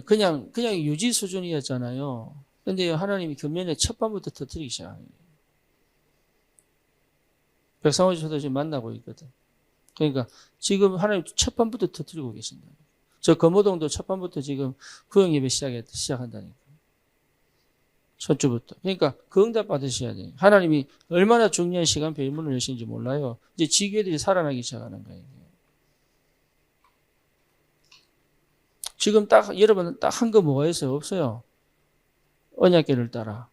그냥 유지 수준이었잖아요. 근데 하나님이 금년에 첫 밤부터 터뜨리기 시작하는 거예요. 백상호 저도 지금 만나고 있거든. 그러니까 지금 하나님 첫 밤부터 터뜨리고 계신다. 저 검호동도 첫 밤부터 지금 구역 예배 시작한다니까. 첫 주부터. 그러니까 그 응답 받으셔야 돼요. 하나님이 얼마나 중요한 시간표에 문을 여시는지 몰라요. 이제 지교회들이 살아나기 시작하는 거예요. 지금 딱 여러분 딱 한 거 뭐가 있어요? 없어요. 언약궤를 따라.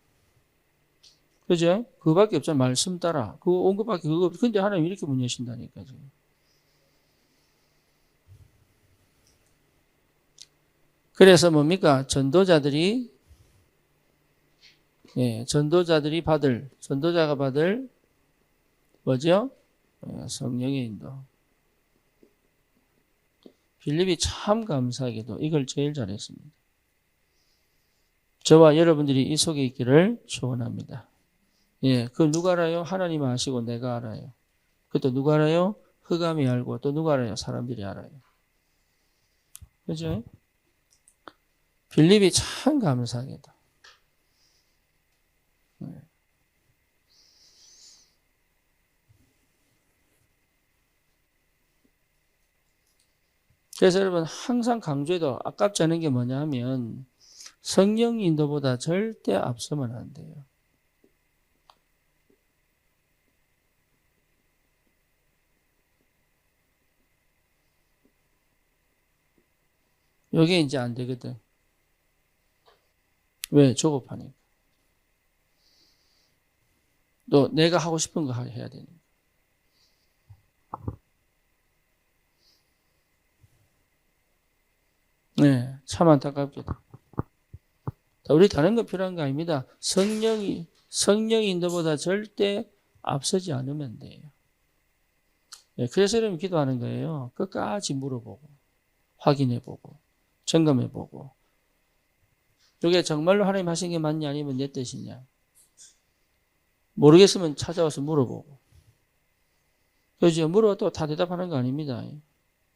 그죠? 그거밖에 없잖아. 말씀 따라. 그거 온 것밖에 그거 없어. 근데 하나님 이렇게 문 여신다니까, 지금. 그래서 뭡니까? 전도자가 받을, 뭐죠? 성령의 인도. 빌립이 참 감사하게도 이걸 제일 잘했습니다. 저와 여러분들이 이 속에 있기를 축원합니다. 예, 그걸 누가 알아요? 하나님 아시고 내가 알아요. 그것도 누가 알아요? 흑암이 알고 또 누가 알아요? 사람들이 알아요. 그죠? 빌립이 참 감사하게도. 네. 그래서 여러분 항상 강조해도 아깝지 않은 게 뭐냐 하면 성령 인도보다 절대 앞서면 안 돼요. 이게 이제 안 되거든. 왜? 조급하니까. 또 내가 하고 싶은 거 해야 되니까. 네, 참 안타깝게도. 우리 다른 거 필요한 거 아닙니다. 성령 인도보다 절대 앞서지 않으면 돼요. 네, 그래서 여러분 기도하는 거예요. 끝까지 물어보고, 확인해보고, 점검해보고. 이게 정말로 하나님 하신 게 맞냐 아니면 내 뜻이냐. 모르겠으면 찾아와서 물어보고. 그죠? 물어도 다 대답하는 거 아닙니다.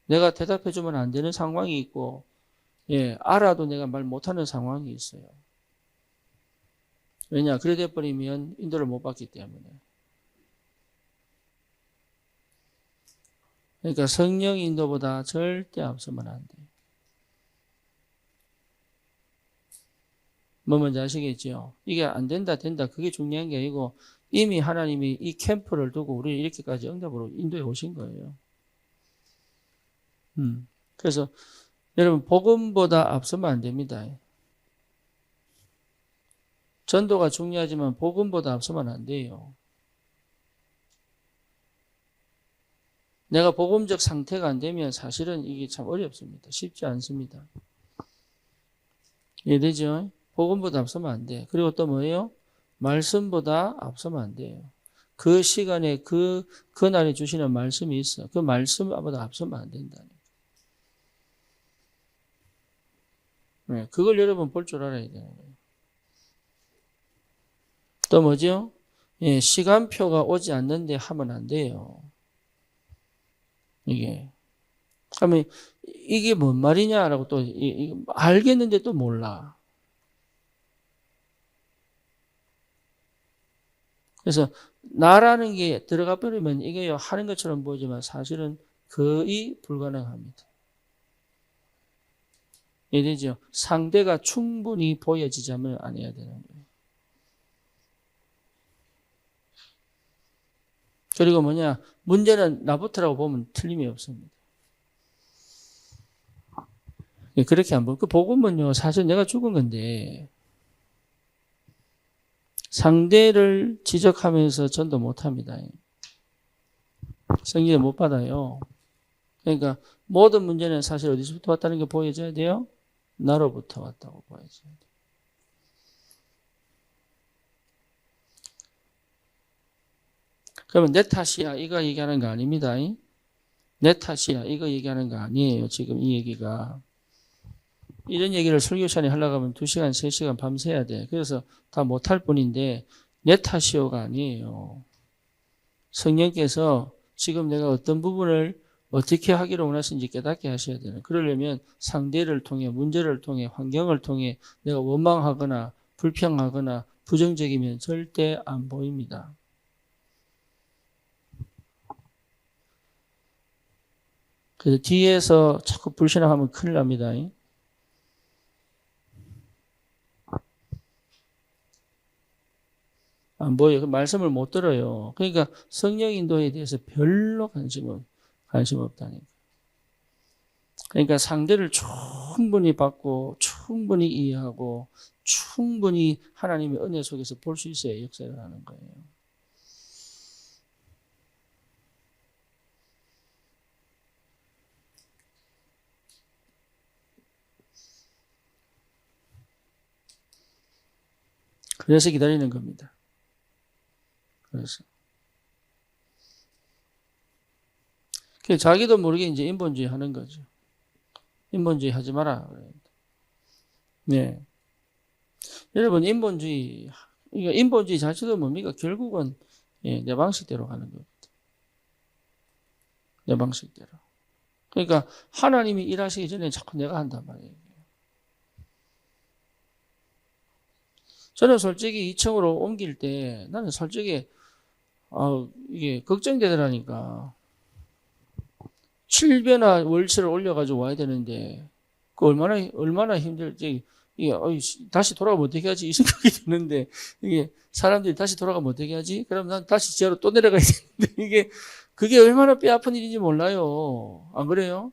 내가 대답해주면 안 되는 상황이 있고, 예, 알아도 내가 말 못하는 상황이 있어요. 왜냐? 그래 돼버리면 인도를 못 받기 때문에. 그러니까 성령 인도보다 절대 앞서면 안 돼요. 뭐 뭔지 아시겠죠? 이게 안 된다, 된다. 그게 중요한 게 아니고 이미 하나님이 이 캠프를 두고 우리를 이렇게까지 응답으로 인도해 오신 거예요. 그래서 여러분 복음보다 앞서면 안 됩니다. 전도가 중요하지만 복음보다 앞서면 안 돼요. 내가 복음적 상태가 안 되면 사실은 이게 참 어렵습니다. 쉽지 않습니다. 이해되죠? 복음보다 앞서면 안 돼. 그리고 또 뭐예요? 말씀보다 앞서면 안 돼요. 그 시간에 그날에 주시는 말씀이 있어. 그 말씀보다 앞서면 안 된다니까. 네, 그걸 여러분 볼 줄 알아야 돼요. 또 뭐죠? 예, 시간표가 오지 않는데 하면 안 돼요. 이게. 그러면 이게 뭔 말이냐라고 또 알겠는데 또 몰라. 그래서 나라는 게 들어가 버리면 이게 하는 것처럼 보이지만 사실은 거의 불가능합니다. 이해되죠? 상대가 충분히 보여지자면 안 해야 되는 거예요. 그리고 뭐냐, 문제는 나부터라고 보면 틀림이 없습니다. 그렇게 안 보면, 그 복음은요, 사실 내가 죽은 건데, 상대를 지적하면서 전도 못 합니다. 성경에 못 받아요. 그러니까 모든 문제는 사실 어디서부터 왔다는 게 보여져야 돼요? 나로부터 왔다고 보여져야 돼요. 그러면 내 탓이야 이거 얘기하는 거 아닙니다. 내 탓이야 이거 얘기하는 거 아니에요. 지금 이 얘기가. 이런 얘기를 설교 시간에 하려고 하면 2시간, 3시간 밤새야 돼. 그래서 다 못할 뿐인데 내 탓이요가 아니에요. 성령께서 지금 내가 어떤 부분을 어떻게 하기를 원하시는지 깨닫게 하셔야 돼요. 그러려면 상대를 통해, 문제를 통해, 환경을 통해 내가 원망하거나 불평하거나 부정적이면 절대 안 보입니다. 그래서 뒤에서 자꾸 불신앙하면 큰일 납니다. 안 보여요. 그 말씀을 못 들어요. 그러니까 성령 인도에 대해서 별로 관심 없다니까. 그러니까 상대를 충분히 받고 충분히 이해하고 충분히 하나님의 은혜 속에서 볼 수 있어야 역사를 하는 거예요. 그래서 기다리는 겁니다. 그래서 자기도 모르게 이제 인본주의 하는 거죠. 인본주의 하지 마라. 네. 여러분 인본주의 자체도 뭡니까? 결국은 내 방식대로 가는 겁니다. 내 방식대로. 그러니까 하나님이 일하시기 전에 자꾸 내가 한단 말이에요. 저는 솔직히 2층으로 옮길 때 나는 솔직히 이게 걱정되더라니까. 7배나 월세를 올려가지고 와야 되는데 그 얼마나 힘들지. 이게 다시 돌아가면 어떻게 하지 이 생각이 드는데 이게 사람들이 다시 돌아가면 어떻게 하지? 그럼 난 다시 지하로 또 내려가야 되는데 이게 그게 얼마나 뼈 아픈 일인지 몰라요. 안 그래요?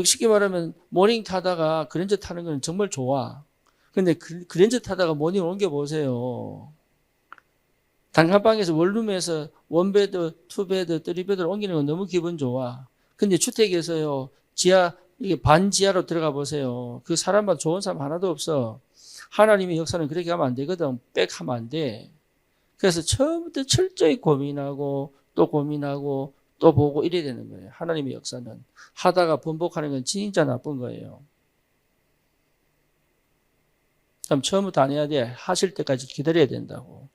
쉽게 말하면 모닝 타다가 그랜저 타는 건 정말 좋아. 근데 그랜저 타다가 모닝 옮겨보세요. 단칸방에서 원룸에서 원베드, 투베드, 쓰리베드를 옮기는 건 너무 기분 좋아. 근데 주택에서요, 이게 반지하로 들어가 보세요. 그 사람만 좋은 사람 하나도 없어. 하나님의 역사는 그렇게 하면 안 되거든. 빽하면 안 돼. 그래서 처음부터 철저히 고민하고, 또 고민하고, 또 보고 이래야 되는 거예요. 하나님의 역사는. 하다가 번복하는 건 진짜 나쁜 거예요. 그럼 처음부터 안 해야 돼. 하실 때까지 기다려야 된다고.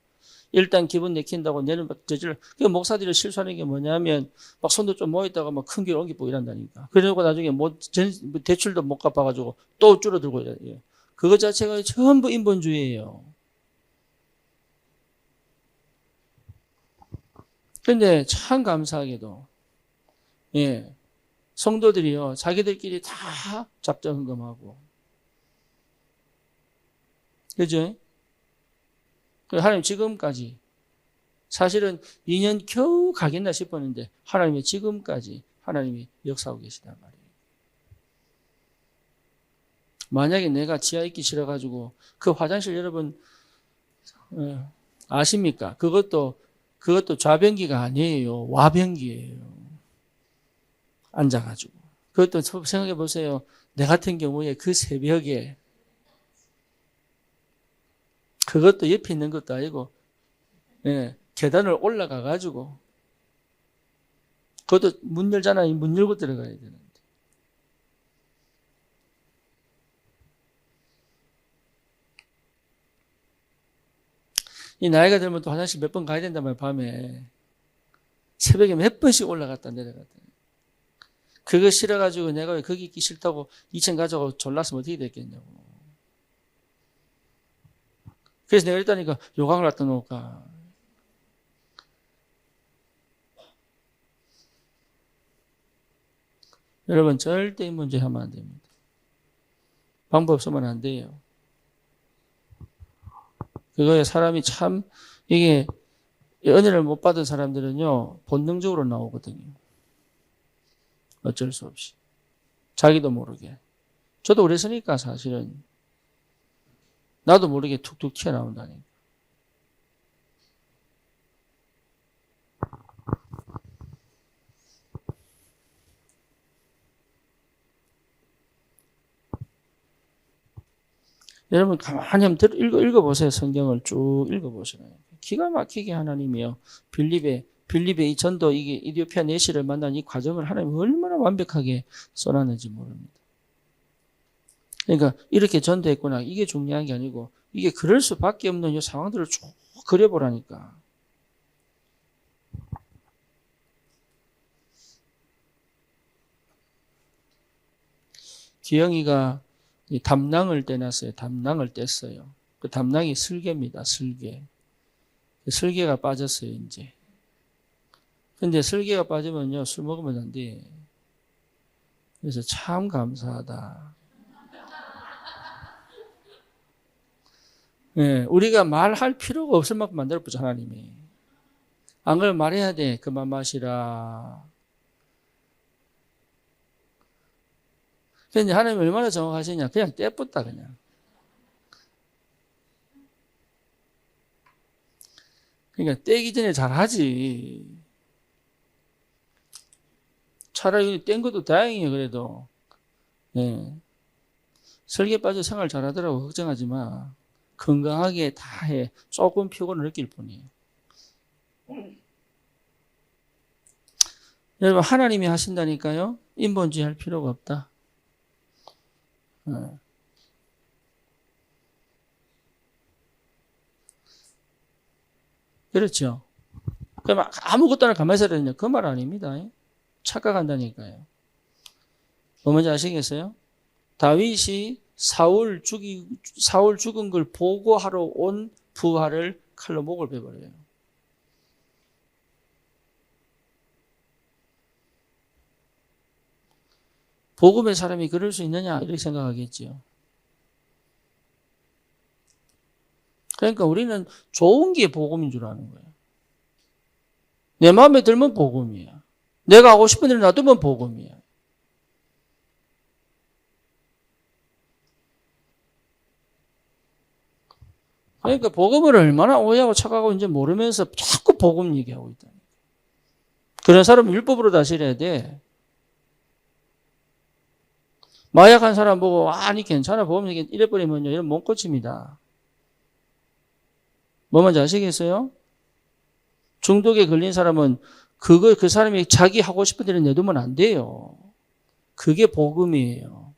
일단 기분 내킨다고 내는 저질. 그 목사들이 실수하는 게 뭐냐면 막 손도 좀 모였다가 막 큰 길 옮기고 이런다니까. 그러고 나중에 대출도 못 갚아가지고 또 줄어들고 이래요. 그것 자체가 전부 인본주의예요. 그런데 참 감사하게도 성도들이요 자기들끼리 다 작전 흥금하고 그죠? 하나님 지금까지 사실은 2년 겨우 가겠나 싶었는데 하나님이 지금까지 하나님이 역사하고 계시단 말이에요. 만약에 내가 지하 있기 싫어가지고 그 화장실 여러분 아십니까? 그것도 좌변기가 아니에요. 와변기예요. 앉아가지고. 그것도 생각해 보세요. 내 같은 경우에 그 새벽에 그것도 옆에 있는 것도 아니고 계단을 올라가 가지고 그것도 문 열잖아요. 문 열고 들어가야 되는데. 이 나이가 들면 또 화장실 몇 번 가야 된단 말이야, 밤에. 새벽에 몇 번씩 올라갔다 내려갔다. 그거 싫어가지고 내가 왜 거기 있기 싫다고 2층 가자고 졸랐으면 어떻게 됐겠냐고. 그래서 내가 그랬다니까 요강을 갖다 놓을까. 여러분 절대 이 문제 하면 안 됩니다. 방법 없으면 안 돼요. 그거에 사람이 참 이게 은혜를 못 받은 사람들은요 본능적으로 나오거든요. 어쩔 수 없이. 자기도 모르게. 저도 그랬으니까 사실은 나도 모르게 툭툭 튀어나온다니까. 여러분 가만히 한번 읽어보세요. 성경을 쭉 읽어보세요. 기가 막히게 하나님이요. 빌립의 이 전도, 이게 이디오피아 내시를 만난 이 과정을 하나님이 얼마나 완벽하게 써놨는지 모릅니다. 그러니까 이렇게 전도했구나. 이게 중요한 게 아니고 이게 그럴 수밖에 없는 이 상황들을 쭉 그려보라니까. 기영이가 이 담낭을 떼놨어요. 담낭을 뗐어요. 그 담낭이 슬개입니다. 슬개. 슬개가 빠졌어요, 이제. 근데 슬개가 빠지면요, 술 먹으면 안 돼. 그래서 참 감사하다. 네, 우리가 말할 필요가 없을 만큼 만들어보자, 하나님이. 안 그러면 말해야 돼. 그만 마시라. 근데 하나님이 얼마나 정확하시냐. 그냥 떼붙다, 그냥. 그러니까 떼기 전에 잘하지. 차라리 뗀 것도 다행이에요, 그래도. 네. 설계 빠져 생활 잘하더라고. 걱정하지 마. 건강하게 다 해. 조금 피곤을 느낄 뿐이에요. 여러분, 하나님이 하신다니까요. 인본주의 할 필요가 없다. 그렇죠. 그럼 아무것도 안 하고 가만히 있어야 되냐? 그 말 아닙니다. 착각한다니까요. 뭐 뭔지 아시겠어요? 다윗이 사울 죽은 걸 보고하러 온 부하를 칼로 목을 베버려요. 복음의 사람이 그럴 수 있느냐? 이렇게 생각하겠지요. 그러니까 우리는 좋은 게 복음인 줄 아는 거예요. 내 마음에 들면 복음이야. 내가 하고 싶은 일을 놔두면 복음이야. 그러니까 복음을 얼마나 오해하고 착각하고 이제 모르면서 자꾸 복음 얘기하고 있다. 그런 사람은 율법으로 다스려야 돼. 마약한 사람 보고 아니 괜찮아 복음 얘기 이래버리면요 이런 몸꽃입니다. 뭐 뭔지 아시겠어요? 중독에 걸린 사람은 그 사람이 자기 하고 싶은 대로 내두면 안 돼요. 그게 복음이에요.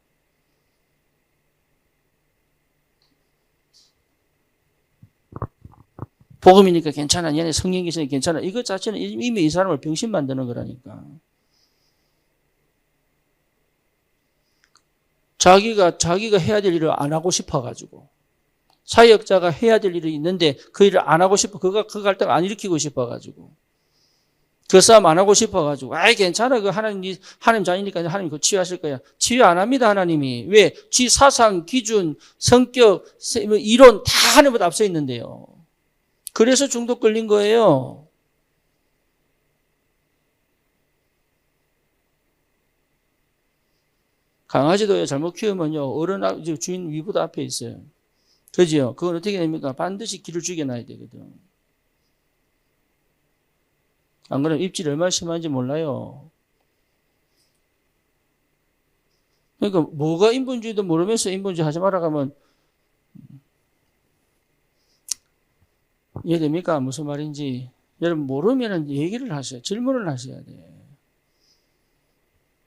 복음이니까 괜찮아. 얘네 성령 계시니까 괜찮아. 이것 자체는 이미 이 사람을 병신 만드는 거라니까. 자기가 해야 될 일을 안 하고 싶어가지고. 사역자가 해야 될 일이 있는데 그 일을 안 하고 싶어. 그 갈등 안 일으키고 싶어가지고. 그 싸움 안 하고 싶어가지고. 아이, 괜찮아. 그 하나님 자녀니까 하나님 그거 치유하실 거야. 치유 안 합니다, 하나님이. 왜? 지 사상, 기준, 성격, 이론 다 하나님보다 앞서 있는데요. 그래서 중독 걸린 거예요. 강아지도요, 잘못 키우면요, 주인 위보다 앞에 있어요. 그죠? 그건 어떻게 됩니까? 반드시 길을 죽여놔야 되거든. 안 그러면 입질이 얼마나 심한지 몰라요. 그러니까 뭐가 인본주의도 모르면서 인본주의 하지 마라 가면 이해됩니까? 무슨 말인지. 여러분 모르면은 얘기를 하셔야 질문을 하셔야 돼.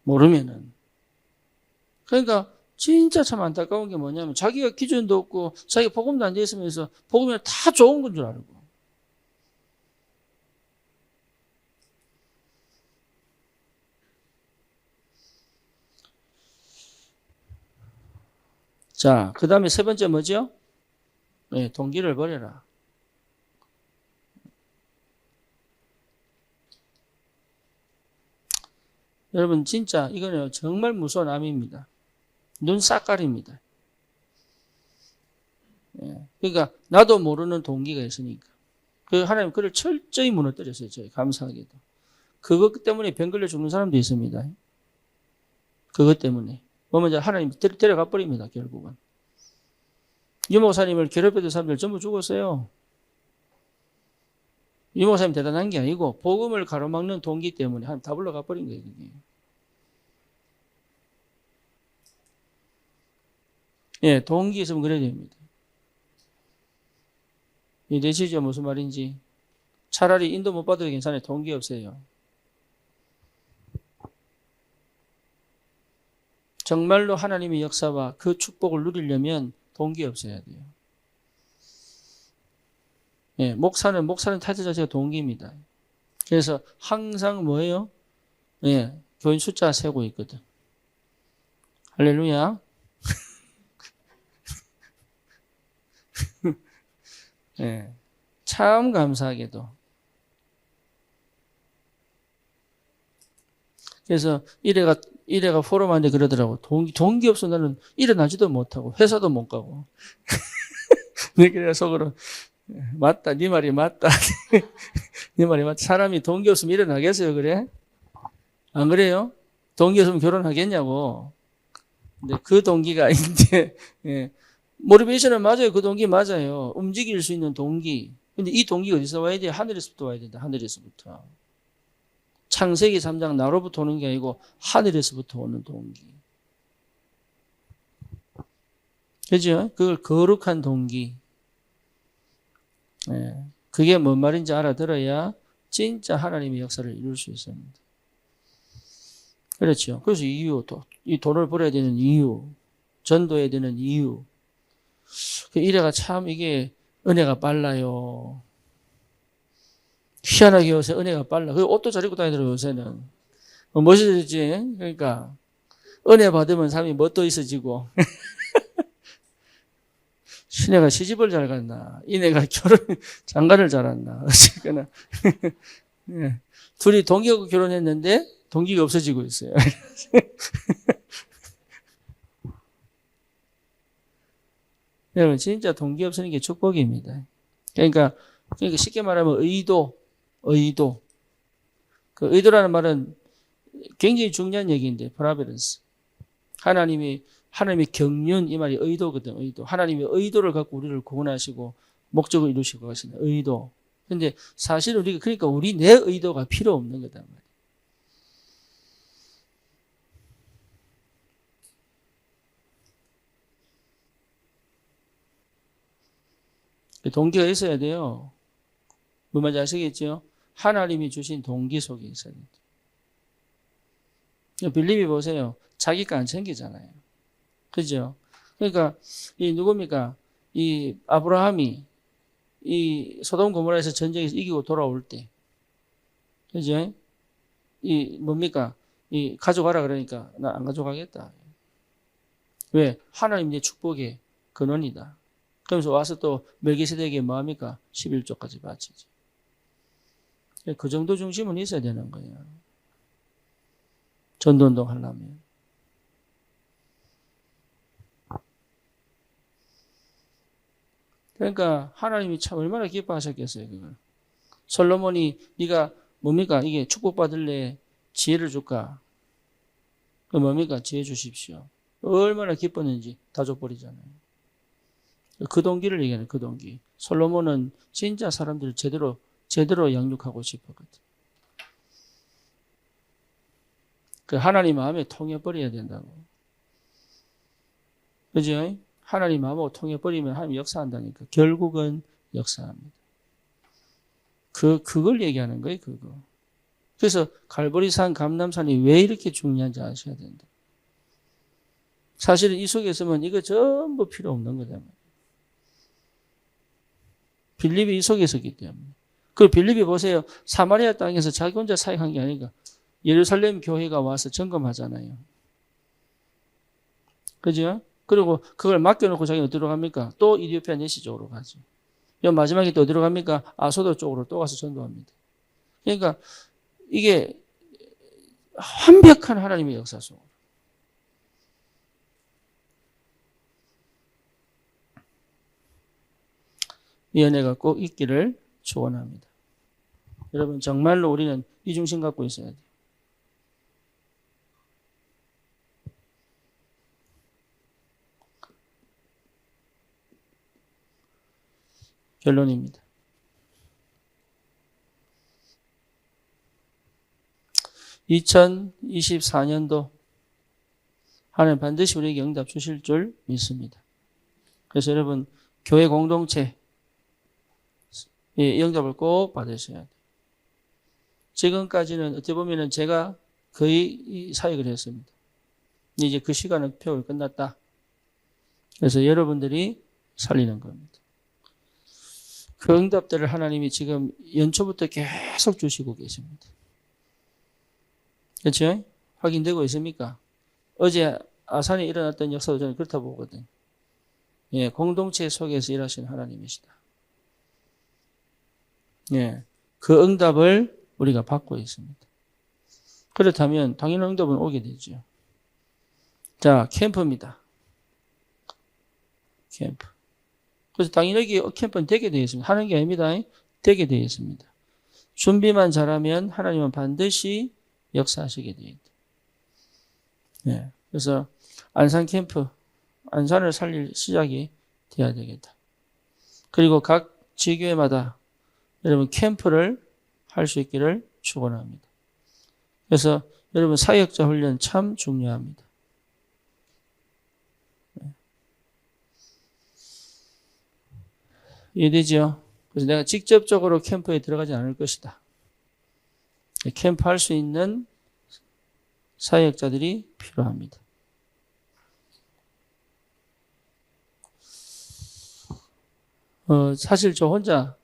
모르면은. 그러니까 진짜 참 안타까운 게 뭐냐면 자기가 기준도 없고 자기가 복음도 안 돼 있으면서 복음이 다 좋은 건 줄 알고 자, 그 다음에 세 번째 뭐죠? 네, 동기를 버려라. 여러분 진짜 이거는 정말 무서운 암입니다. 눈 싹 가립니다. 예, 그러니까 나도 모르는 동기가 있으니까. 그 하나님 그를 철저히 무너뜨렸어요. 저희 감사하게도. 그것 때문에 병 걸려 죽는 사람도 있습니다. 그것 때문에. 뭐면 하나님 데려가 버립니다. 결국은. 유목사님을 괴롭혔던 사람들 전부 죽었어요. 유목사님 대단한 게 아니고 복음을 가로막는 동기 때문에 하나님 다 불러가 버린 거예요. 그게. 예, 동기 있으면 그래야 됩니다. 이해되시죠? 무슨 말인지. 차라리 인도 못 받아도 괜찮아요. 동기 없어요. 정말로 하나님의 역사와 그 축복을 누리려면 동기 없어야 돼요. 예, 목사는 타이틀 자체가 동기입니다. 그래서 항상 뭐예요? 예, 교인 숫자 세고 있거든. 할렐루야. 예, 참 감사하게도. 그래서 이래가 포럼한테 그러더라고. 동기 없어 나는 일어나지도 못하고 회사도 못 가고. 그래 속으로 맞다. 네 말이 맞다. 네 말이 맞다. 사람이 동기 없으면 일어나겠어요, 그래? 안 그래요? 동기 없으면 결혼하겠냐고. 근데 그 동기가 이제 예, 모티베이션은 맞아요. 그 동기 맞아요. 움직일 수 있는 동기. 근데 이 동기가 어디서 와야 돼? 하늘에서부터 와야 된다. 하늘에서부터. 창세기 3장 나로부터 오는 게 아니고 하늘에서부터 오는 동기. 그죠? 그걸 거룩한 동기. 예, 그게 뭔 말인지 알아들어야 진짜 하나님의 역사를 이룰 수 있습니다. 그렇죠. 그래서 이 돈을 벌어야 되는 이유, 전도해야 되는 이유. 이래가 참 이게 은혜가 빨라요. 희한하게 요새 은혜가 빨라. 그 옷도 잘 입고 다니더라고요, 요새는. 멋있지? 그러니까. 은혜 받으면 사람이 멋도 있어지고. 신혜가 시집을 잘 갔나? 이내가 장가를 잘 왔나? 어쨌거나. 네. 둘이 동기하고 결혼했는데 동기가 없어지고 있어요. 여러분, 진짜 동기 없으는 게 축복입니다. 그러니까 쉽게 말하면 의도. 그 의도라는 말은 굉장히 중요한 얘기인데, 프라베런스. 하나님의 경륜, 이 말이 의도거든, 의도. 하나님의 의도를 갖고 우리를 구원하시고, 목적을 이루시고 가시는 의도. 근데 사실 그러니까 내 의도가 필요 없는 거단 말이에요. 동기가 있어야 돼요. 뭐 말인지 아시겠죠? 하나님이 주신 동기 속에 있어야 돼요. 빌립이 보세요. 자기 거 안 챙기잖아요. 그죠? 그러니까, 누굽니까? 이 아브라함이 이 소돔 고모라에서 전쟁에서 이기고 돌아올 때, 그죠? 뭡니까? 가져가라 그러니까, 나 안 가져가겠다. 왜? 하나님 내 축복의 근원이다. 그러면서 와서 또 멜기세덱에게 뭐 합니까? 11조까지 바치지. 그 정도 중심은 있어야 되는 거예요. 전도운동 하려면. 그러니까 하나님이 참 얼마나 기뻐하셨겠어요, 그걸. 솔로몬이 네가 뭡니까? 이게 축복받을래 지혜를 줄까? 그 뭡니까? 지혜 주십시오. 얼마나 기뻤는지 다 줘버리잖아요. 그 동기를 얘기하는 그 동기. 솔로몬은 진짜 사람들을 제대로 양육하고 싶었거든. 그 하나님 마음에 통해버려야 된다고. 그죠? 하나님 마음하고 통해버리면 하나님 역사한다니까. 결국은 역사합니다. 그걸 얘기하는 거예요, 그거. 그래서 갈보리산, 감람산이 왜 이렇게 중요한지 아셔야 된다. 사실은 이 속에 있으면 이거 전부 필요 없는 거잖아요. 빌립이 이 속에 있었기 때문에. 그 빌립이 보세요. 사마리아 땅에서 자기 혼자 사역한 게 아니라 예루살렘 교회가 와서 점검하잖아요. 그죠? 그리고 그걸 맡겨놓고 자기는 어디로 갑니까? 또 이디오피아 네시 쪽으로 가죠. 마지막에 또 어디로 갑니까? 아소도 쪽으로 또 가서 전도합니다. 그러니까 이게 완벽한 하나님의 역사 속으로. 이 은혜가 꼭 있기를 축원합니다. 여러분 정말로 우리는 이 중심 갖고 있어야 돼요. 결론입니다. 2024년도 하나님 반드시 우리에게 응답 주실 줄 믿습니다. 그래서 여러분 교회 공동체 이 응답을 꼭 받으셔야 돼요. 지금까지는 어떻게 보면 제가 거의 이 사역을 했습니다. 이제 그 시간은 표를 끝났다. 그래서 여러분들이 살리는 겁니다. 그 응답들을 하나님이 지금 연초부터 계속 주시고 계십니다. 그렇죠? 확인되고 있습니까? 어제 아산에 일어났던 역사도 저는 그렇다 보거든요. 예, 공동체 속에서 일하시는 하나님이시다. 예, 그 응답을 우리가 받고 있습니다. 그렇다면 당연한 응답은 오게 되죠. 자, 캠프입니다. 캠프. 그래서 당연히 여기 캠프는 되게 되어 있습니다. 하는 게 아닙니다. 되게 되어 있습니다. 준비만 잘하면 하나님은 반드시 역사하시게 되어 있다. 예, 그래서 안산 캠프, 안산을 살릴 시작이 돼야 되겠다. 그리고 각 지교회마다 여러분 캠프를 할 수 있기를 축원합니다. 그래서 여러분 사역자 훈련 참 중요합니다. 이해되죠? 그래서 내가 직접적으로 캠프에 들어가지 않을 것이다. 캠프 할 수 있는 사역자들이 필요합니다. 사실 저 혼자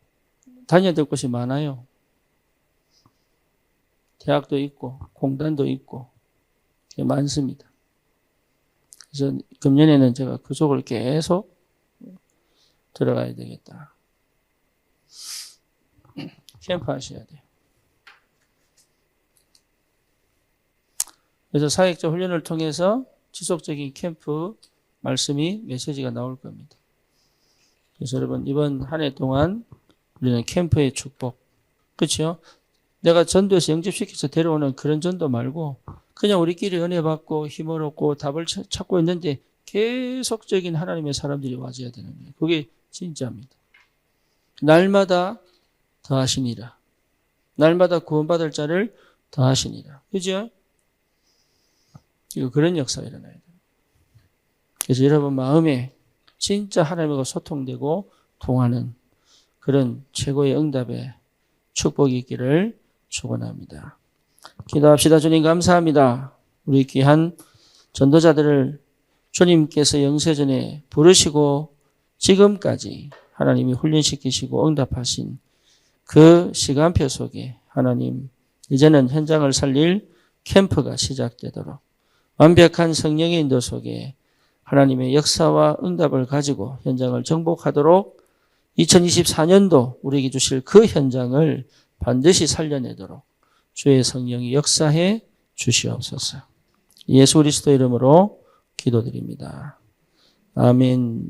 다녀야 될 곳이 많아요. 대학도 있고 공단도 있고 많습니다. 그래서 금년에는 제가 그쪽을 계속 들어가야 되겠다. 캠프 하셔야 돼요. 그래서 사역자 훈련을 통해서 지속적인 캠프 말씀이 메시지가 나올 겁니다. 그래서 여러분 이번 한 해 동안 우리는 캠프의 축복, 그렇죠? 내가 전도에서 영접시켜서 데려오는 그런 전도 말고 그냥 우리끼리 은혜 받고 힘을 얻고 답을 찾고 있는데 계속적인 하나님의 사람들이 와줘야 되는 거예요. 그게 진짜입니다. 날마다 더하시니라. 날마다 구원받을 자를 더하시니라. 그죠? 이거 그런 역사가 일어나야 돼요. 그래서 여러분 마음에 진짜 하나님과 소통되고 통하는 그런 최고의 응답의 축복이 있기를 축원합니다. 기도합시다. 주님 감사합니다. 우리 귀한 전도자들을 주님께서 영세전에 부르시고 지금까지 하나님이 훈련시키시고 응답하신 그 시간표 속에 하나님 이제는 현장을 살릴 캠프가 시작되도록 완벽한 성령의 인도 속에 하나님의 역사와 응답을 가지고 현장을 정복하도록 2024년도 우리에게 주실 그 현장을 반드시 살려내도록 주의 성령이 역사해 주시옵소서. 예수 그리스도 이름으로 기도드립니다. 아멘.